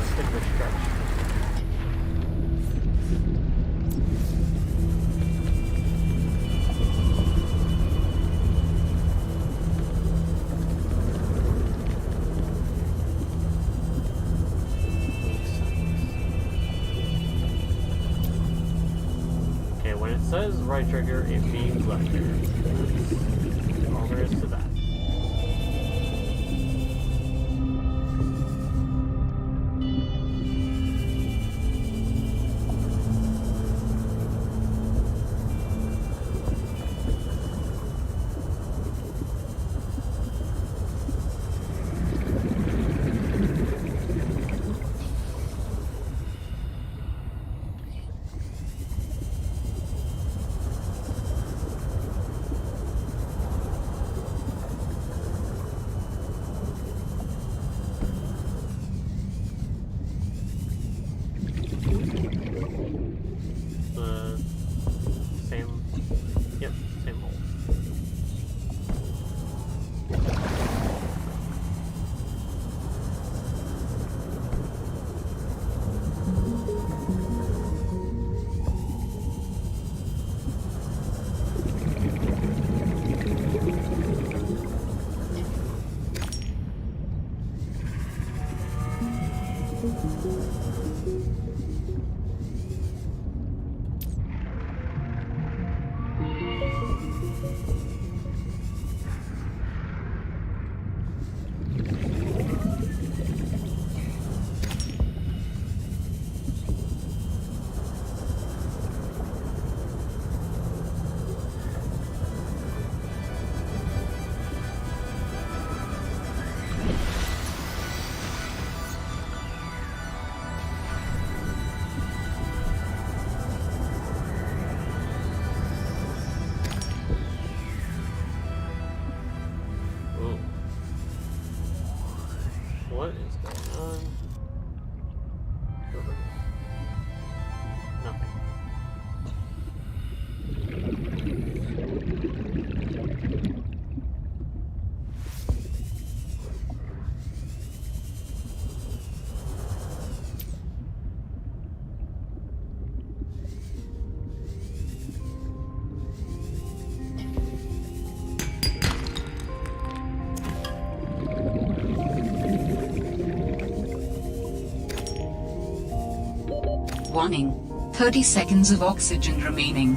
is a bit of a stretch. says right trigger, it means left trigger. That's all there is to that. Same hole. What is going on? Nothing. Warning, 30 seconds of oxygen remaining.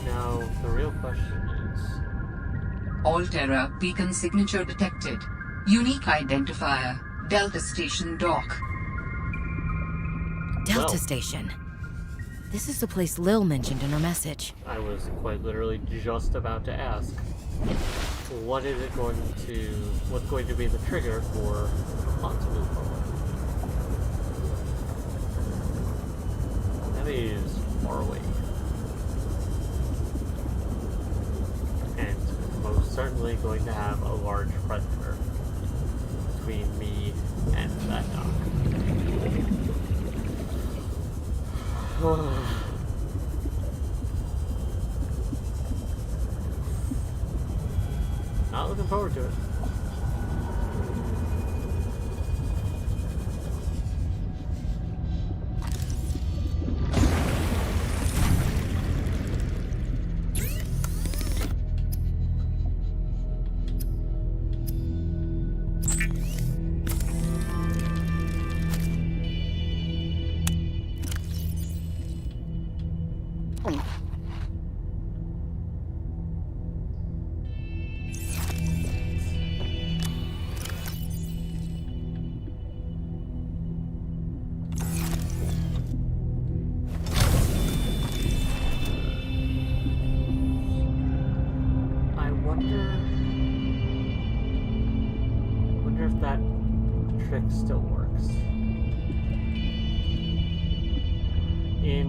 Now, the real question is... Alterra beacon signature detected. Unique identifier. Delta Station dock. Delta Well. Station. This is the place Lil mentioned in her message. I was quite literally just about to ask, what's going to be the trigger for the plot to move forward? That is far away. And most certainly going to have a large predator between me and that dock. Not looking forward to it. Wonder if that trick still works. In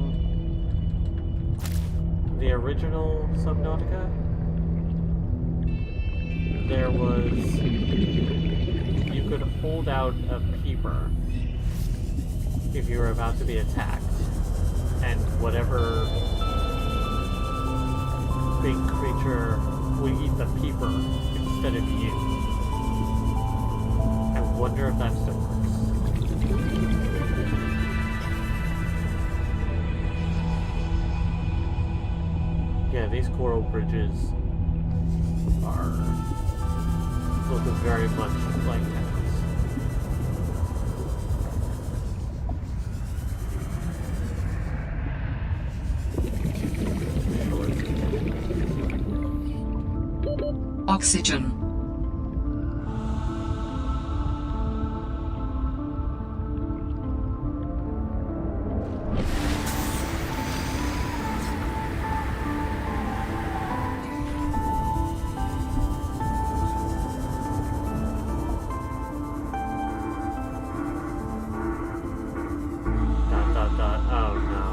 the original Subnautica, you could hold out a peeper if you were about to be attacked, and whatever big creature would eat the peeper instead of you. I wonder if that still works. Yeah, these coral bridges are look very much like that. Oxygen. Oh no.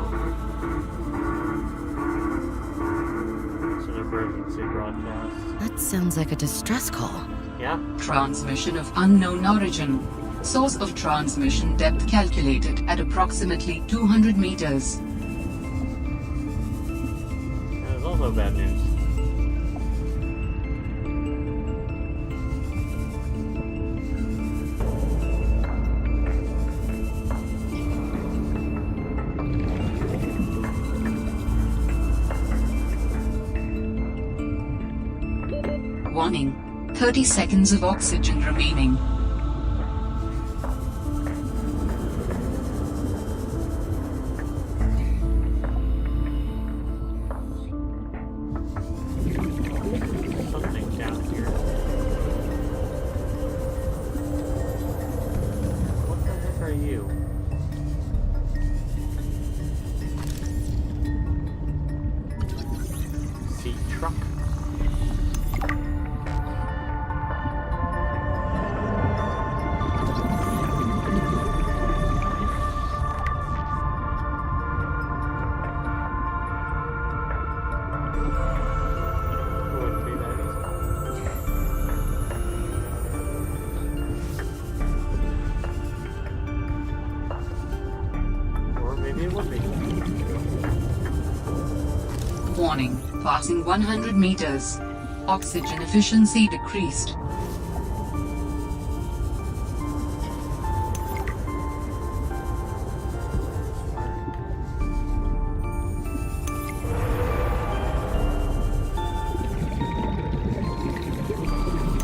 It's an emergency broadcast. That sounds like a distress call. Yeah? Transmission of unknown origin. Source of transmission depth calculated at approximately 200 meters. There's also bad news. Warning. 30 seconds of oxygen remaining. Something down here. What the heck are you? Sea truck? Wouldn't be that easy. Or maybe it would be. Warning. Passing 100 meters. Oxygen efficiency decreased.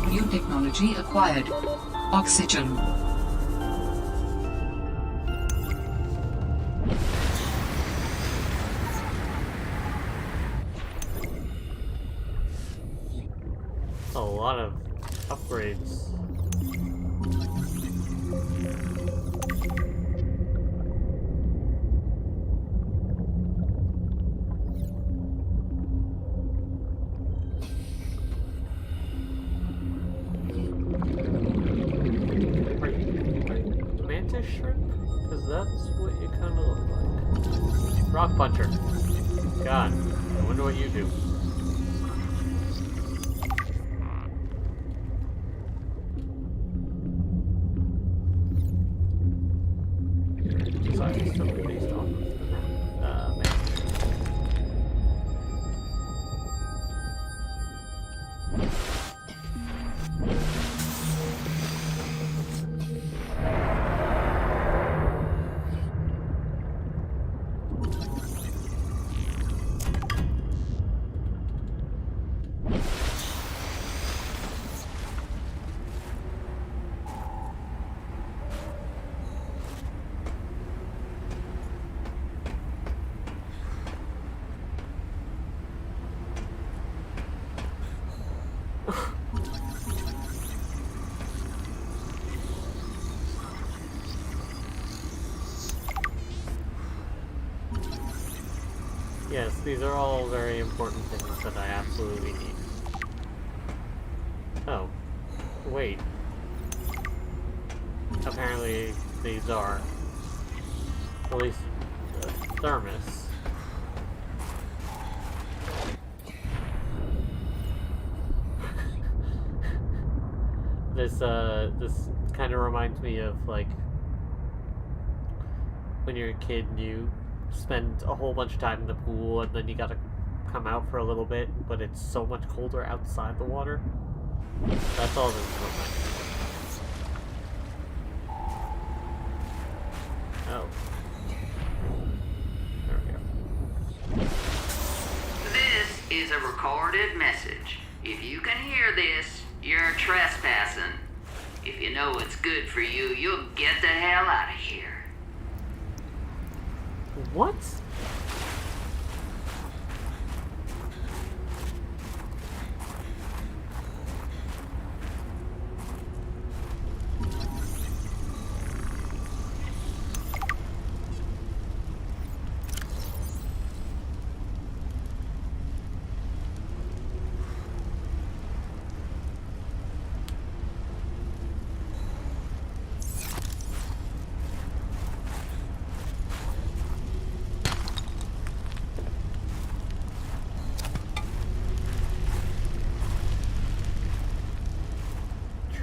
New technology acquired. Oxygen. A lot of upgrades. Are you mantis shrimp? Because that's what you kind of look like. Rock puncher. God, I wonder what you do. Sorry, still based off of the map. Yes, these are all very important things that I absolutely need. Oh. Wait. Apparently these are at least a thermos. This kind of reminds me of like when you're a kid and you spend a whole bunch of time in the pool and then you gotta come out for a little bit, but it's so much colder outside the water. That's all this is reminding me of. Oh. There we go. This is a recorded message. If you can hear this, you're trespassing. If you know what's good for you, you'll get the hell out of here. What?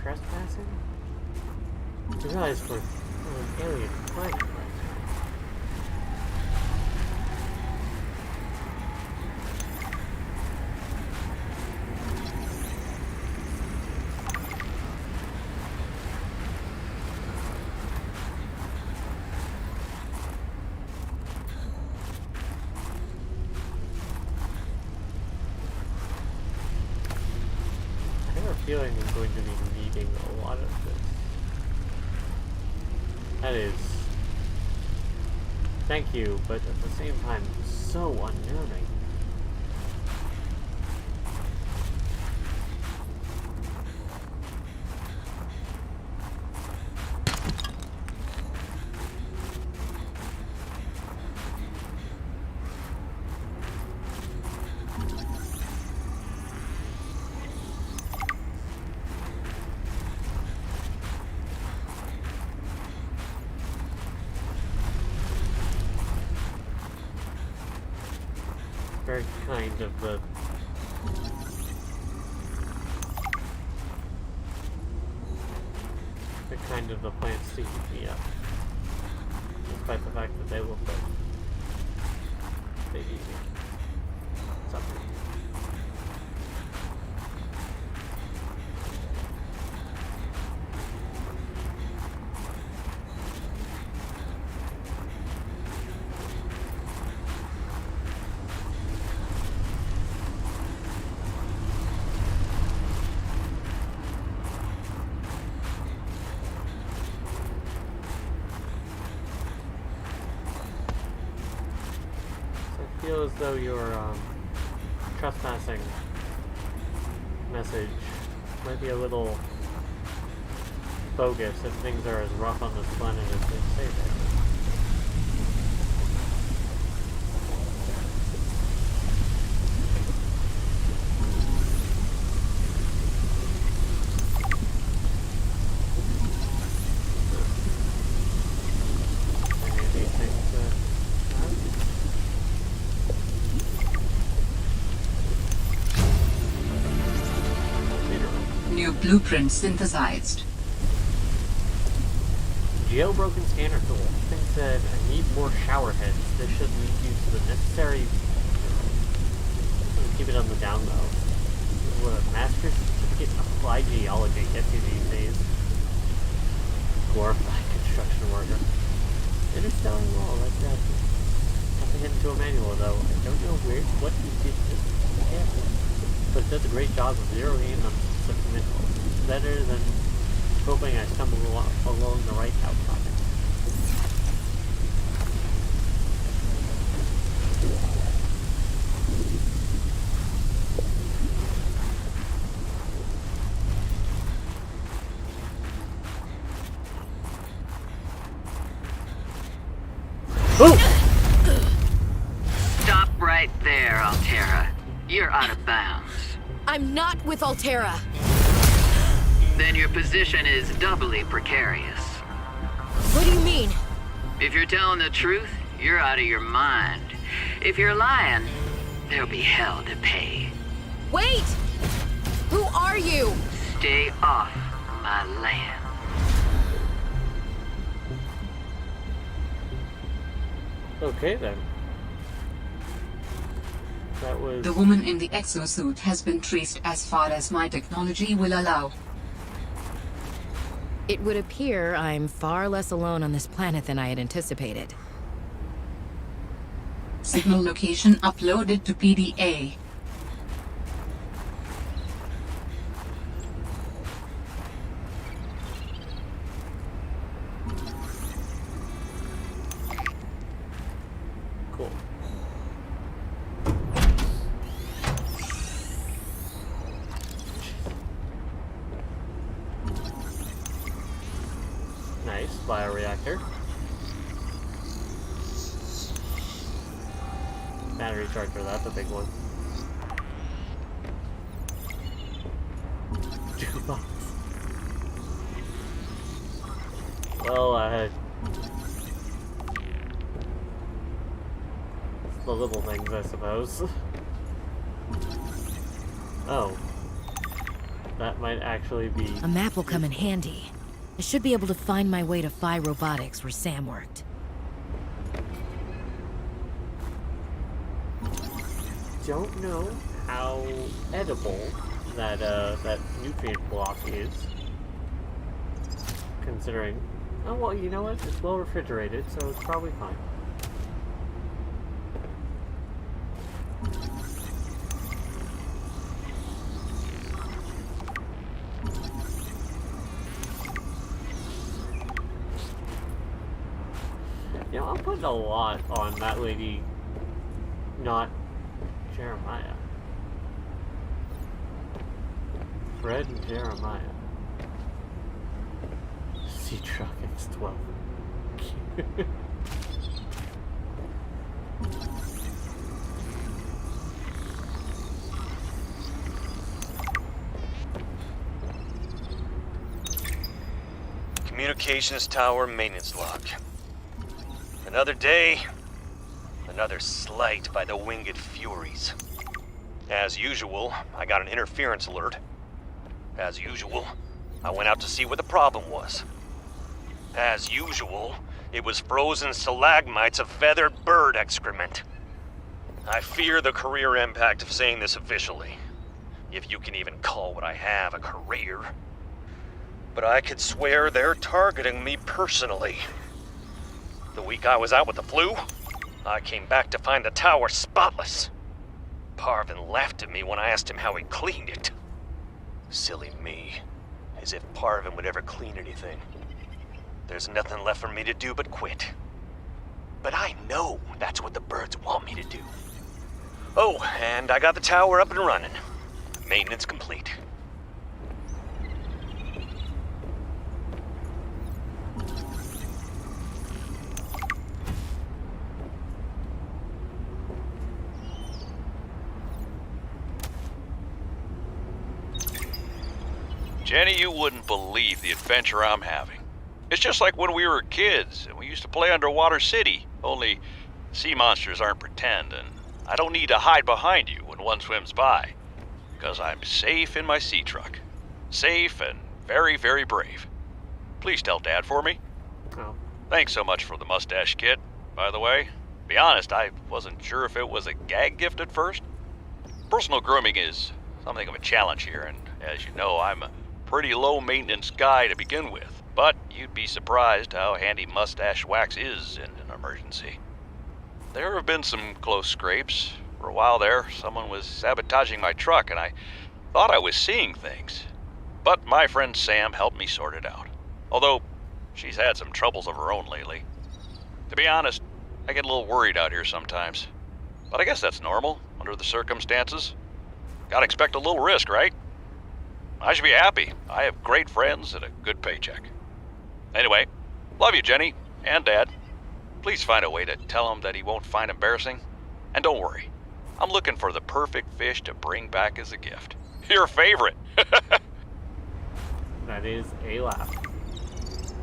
Trespassing? You realize we're an alien planet, right? I have a feeling I'm going to be needing a lot of this. That is... Thank you, but at the same time, so unnerving. Very kind of the... kind of the plants to keep me up. Despite the fact that they look like they eat me. Something. I feel as though your trespassing message might be a little bogus if things are as rough on this planet as they say they are. Any of these things have? New blueprint synthesized. Jailbroken scanner tool. Thing said, I need more shower heads. This should lead you to the necessary... Keep it on the down low. This is what a master's certificate in applied geology gets you these days. Glorified construction worker. Interstellar wall, like that. Have to head into a manual though. I don't know what you did just get, but it does a great job of zeroing in on specific minerals. It's better than hoping I stumble along the right outcrop. Stop right there, Altera. You're out of bounds. I'm not with Altera. Then your position is doubly precarious. What do you mean? If you're telling the truth, you're out of your mind. If you're lying, there'll be hell to pay. Wait! Who are you? Stay off my land. Okay then. That was... The woman in the exosuit has been traced as far as my technology will allow. It would appear I'm far less alone on this planet than I had anticipated. Signal location uploaded to PDA. nice bioreactor. Battery charger, that's a big one. Jukebox. Well, it's the little things, I suppose. Oh. That might actually be... A map will come in handy. I should be able to find my way to Phi Robotics where Sam worked. Don't know how edible that that nutrient block is. Considering... Oh, well, you know what? It's well refrigerated, so it's probably fine. You know, I'm putting a lot on that lady, not Jeremiah. Fred and Jeremiah. Truck X12. Communications tower maintenance log. Another day, another slight by the winged furies. As usual, I got an interference alert. As usual, I went out to see what the problem was. As usual, it was frozen stalagmites of feathered bird excrement. I fear the career impact of saying this officially, if you can even call what I have a career. But I could swear they're targeting me personally. The week I was out with the flu, I came back to find the tower spotless. Parvin laughed at me when I asked him how he cleaned it. Silly me, as if Parvin would ever clean anything. There's nothing left for me to do but quit. But I know that's what the birds want me to do. Oh, and I got the tower up and running. Maintenance complete. Jenny, you wouldn't believe the adventure I'm having. It's just like when we were kids and we used to play Underwater City, only sea monsters aren't pretend, and I don't need to hide behind you when one swims by, because I'm safe in my sea truck. Safe and very, very brave. Please tell Dad for me. Oh. Thanks so much for the mustache kit, by the way. To be honest, I wasn't sure if it was a gag gift at first. Personal grooming is something of a challenge here, and as you know, I'm a pretty low-maintenance guy to begin with. But you'd be surprised how handy mustache wax is in an emergency. There have been some close scrapes. For a while there, someone was sabotaging my truck, and I thought I was seeing things. But my friend Sam helped me sort it out. Although, she's had some troubles of her own lately. To be honest, I get a little worried out here sometimes. But I guess that's normal, under the circumstances. Gotta expect a little risk, right? I should be happy. I have great friends and a good paycheck. Anyway, love you, Jenny, and Dad. Please find a way to tell him that he won't find embarrassing. And don't worry, I'm looking for the perfect fish to bring back as a gift. Your favorite. That is a laugh.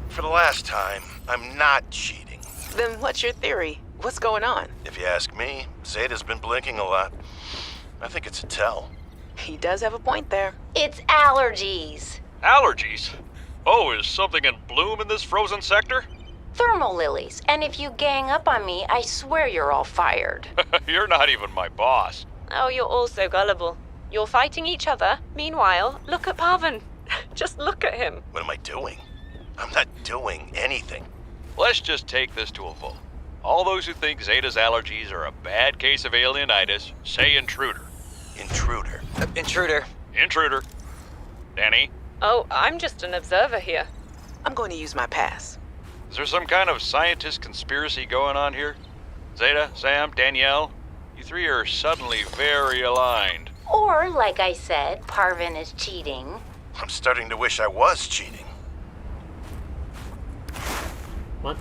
For the last time, I'm not cheating. Then what's your theory? What's going on? If you ask me, Zeta's been blinking a lot. I think it's a tell. He does have a point there. It's allergies. Allergies? Oh, is something in bloom in this frozen sector? Thermal lilies. And if you gang up on me, I swear you're all fired. You're not even my boss. Oh, you're all so gullible. You're fighting each other. Meanwhile, look at Parvin. Just look at him. What am I doing? I'm not doing anything. Let's just take this to a vote. All those who think Zeta's allergies are a bad case of alienitis, say intruder. Intruder. Intruder. Intruder. Danny? Oh, I'm just an observer here. I'm going to use my pass. Is there some kind of scientist conspiracy going on here? Zeta, Sam, Danielle? You three are suddenly very aligned. Or, like I said, Parvin is cheating. I'm starting to wish I was cheating. What?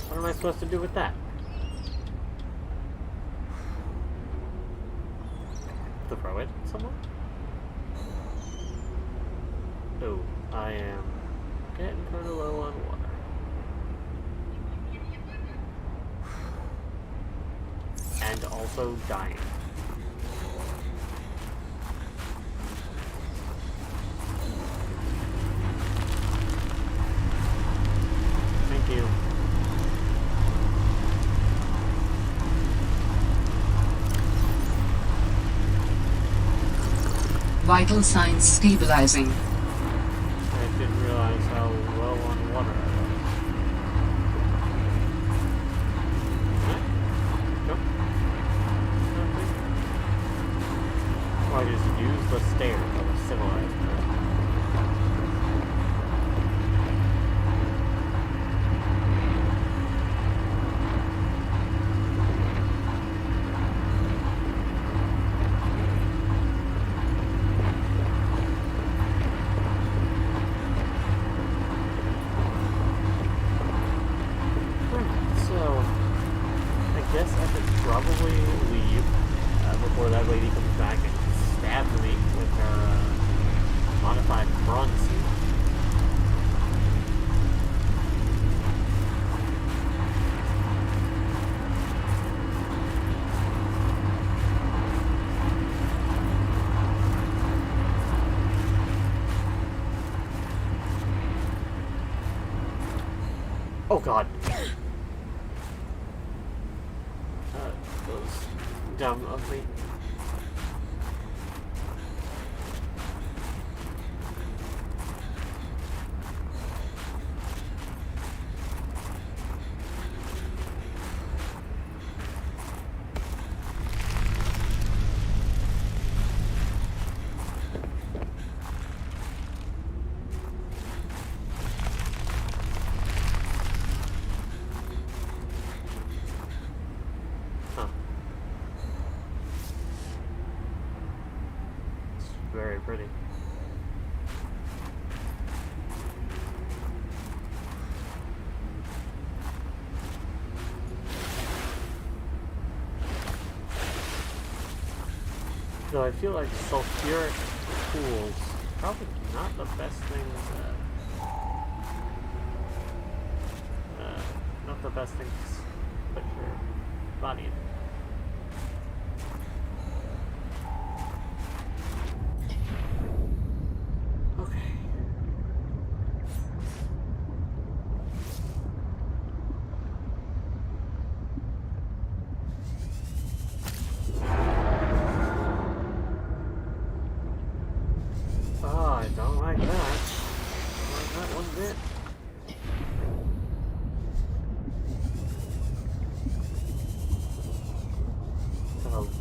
What am I supposed to do with that? Throw it at someone? Oh, I am getting kind of low on water. And also dying. Thank you. Vital signs stabilizing. I didn't realize how low on water I was. Huh? Nope. Nothing. Oh, I just used the stairs of a civilized person. Probably leave before that lady comes back and stabs me with her modified prawn suit. Oh god. Dumb of me. Very pretty. Though I feel like sulfuric pools probably not the best thing not the best thing to put your body in.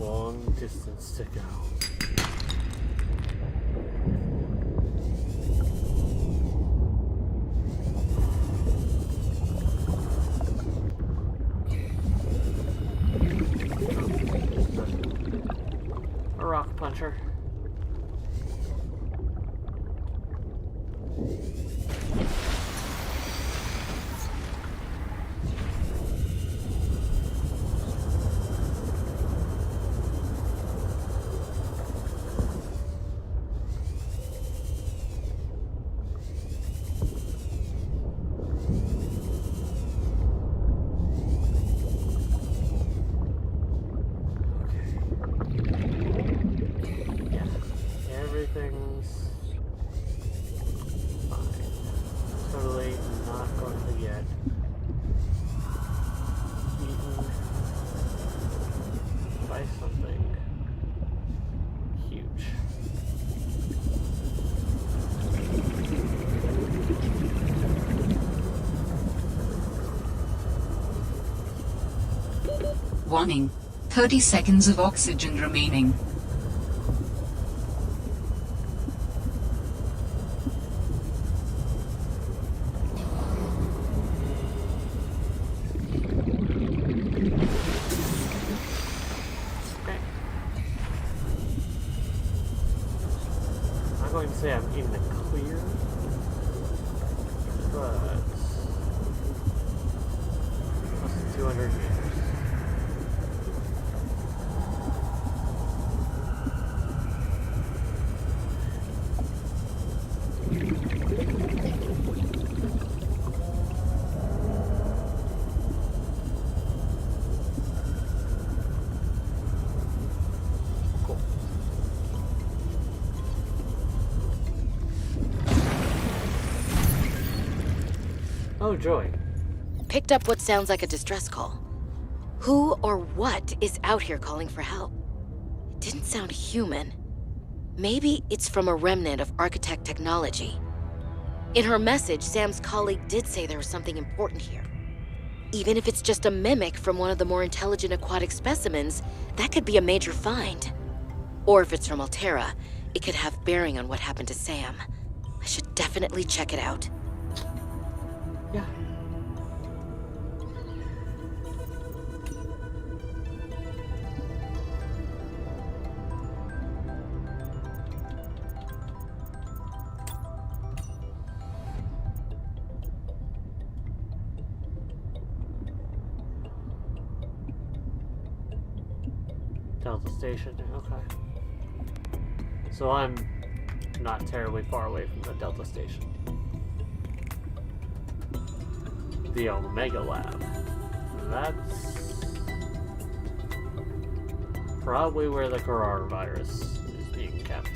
Long distance to go. A rock puncher. Everything's fine. Totally not going to get eaten by something huge. Warning. 30 seconds of oxygen remaining. I'm going to say I'm in the clear, but 200 meters. Cool. Oh, joy. Picked up what sounds like a distress call. Who or what is out here calling for help? It didn't sound human. Maybe it's from a remnant of architect technology. In her message, Sam's colleague did say there was something important here. Even if it's just a mimic from one of the more intelligent aquatic specimens, that could be a major find. Or if it's from Altera, it could have bearing on what happened to Sam. I should definitely check it out. Yeah. Delta Station, okay. So I'm not terribly far away from the Delta Station. The Omega Lab. That's probably where the coronavirus is being kept.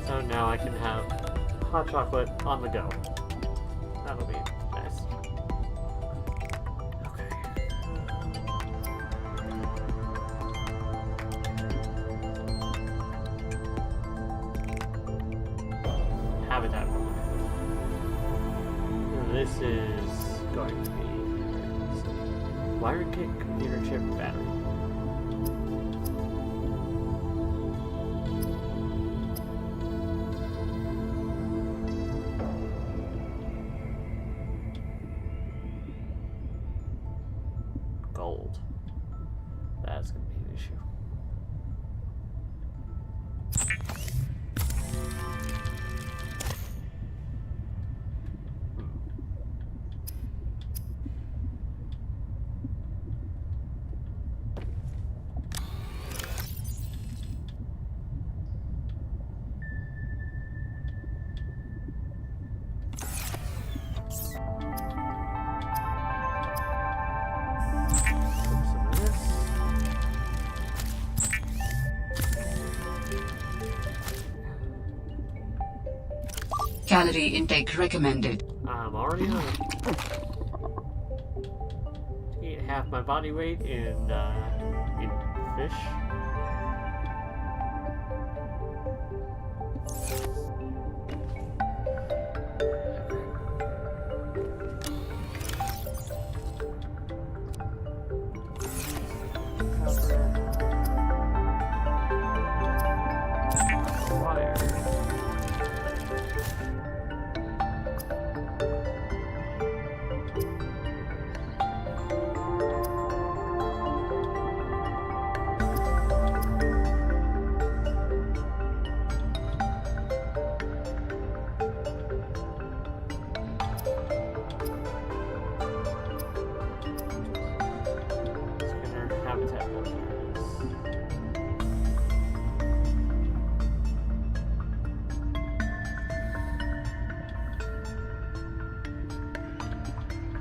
So now I can have hot chocolate on the go. That'll be nice. Okay. Habitat. This is going to be wire kit, computer chip, battery. Gold. That's going to be an issue. Calorie intake recommended. I'm already on it. Eat half my body weight in fish.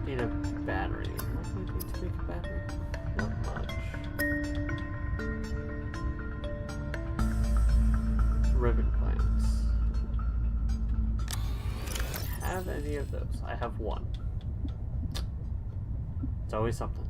Need a battery. What do I need to make a battery? Not much. Ribbon plants. Do I have any of those? I have one. It's always something.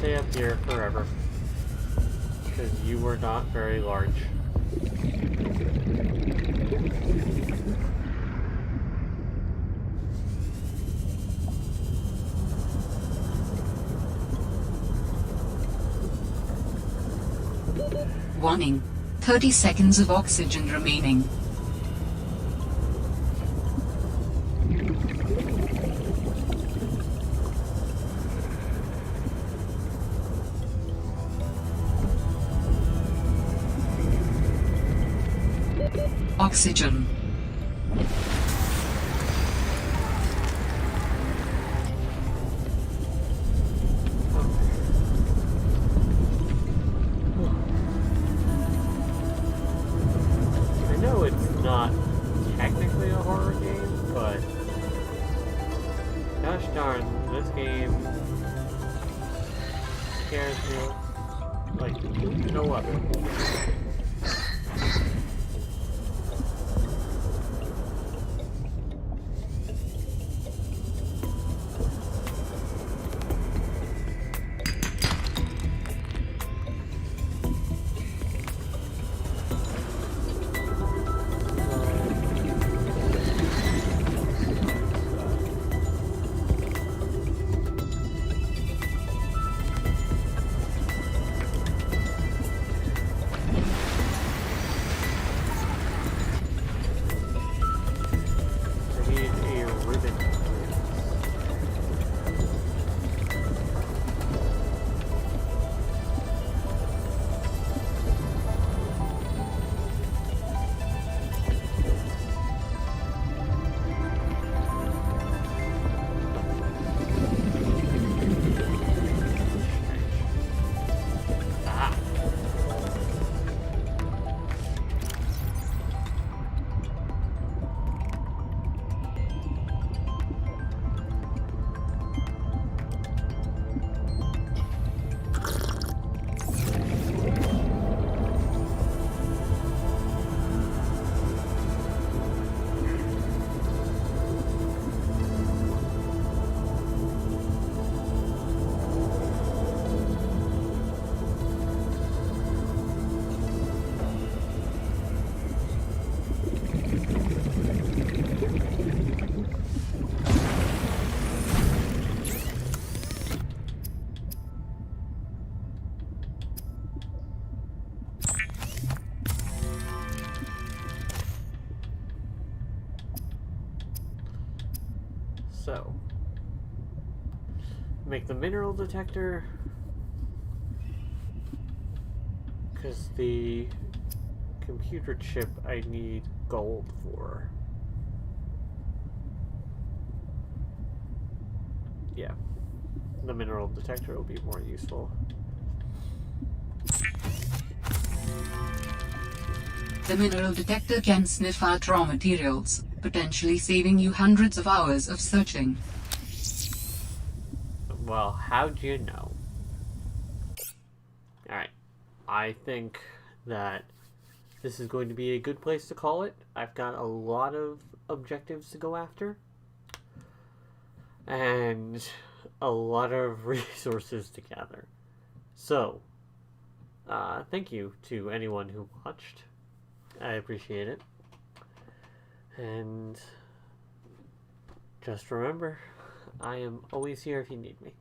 stay up here forever. Because you were not very large. Warning. 30 seconds of oxygen remaining. Oxygen. I know it's not technically a horror game, but gosh darn, this game scares me like no other. So, make the mineral detector, because the computer chip I need gold for. Yeah, the mineral detector will be more useful. The mineral detector can sniff out raw materials, potentially saving you hundreds of hours of searching. Well, how'd you know? Alright, I think that this is going to be a good place to call it. I've got a lot of objectives to go after, and a lot of resources to gather. So, thank you to anyone who watched. I appreciate it. And just remember, I am always here if you need me.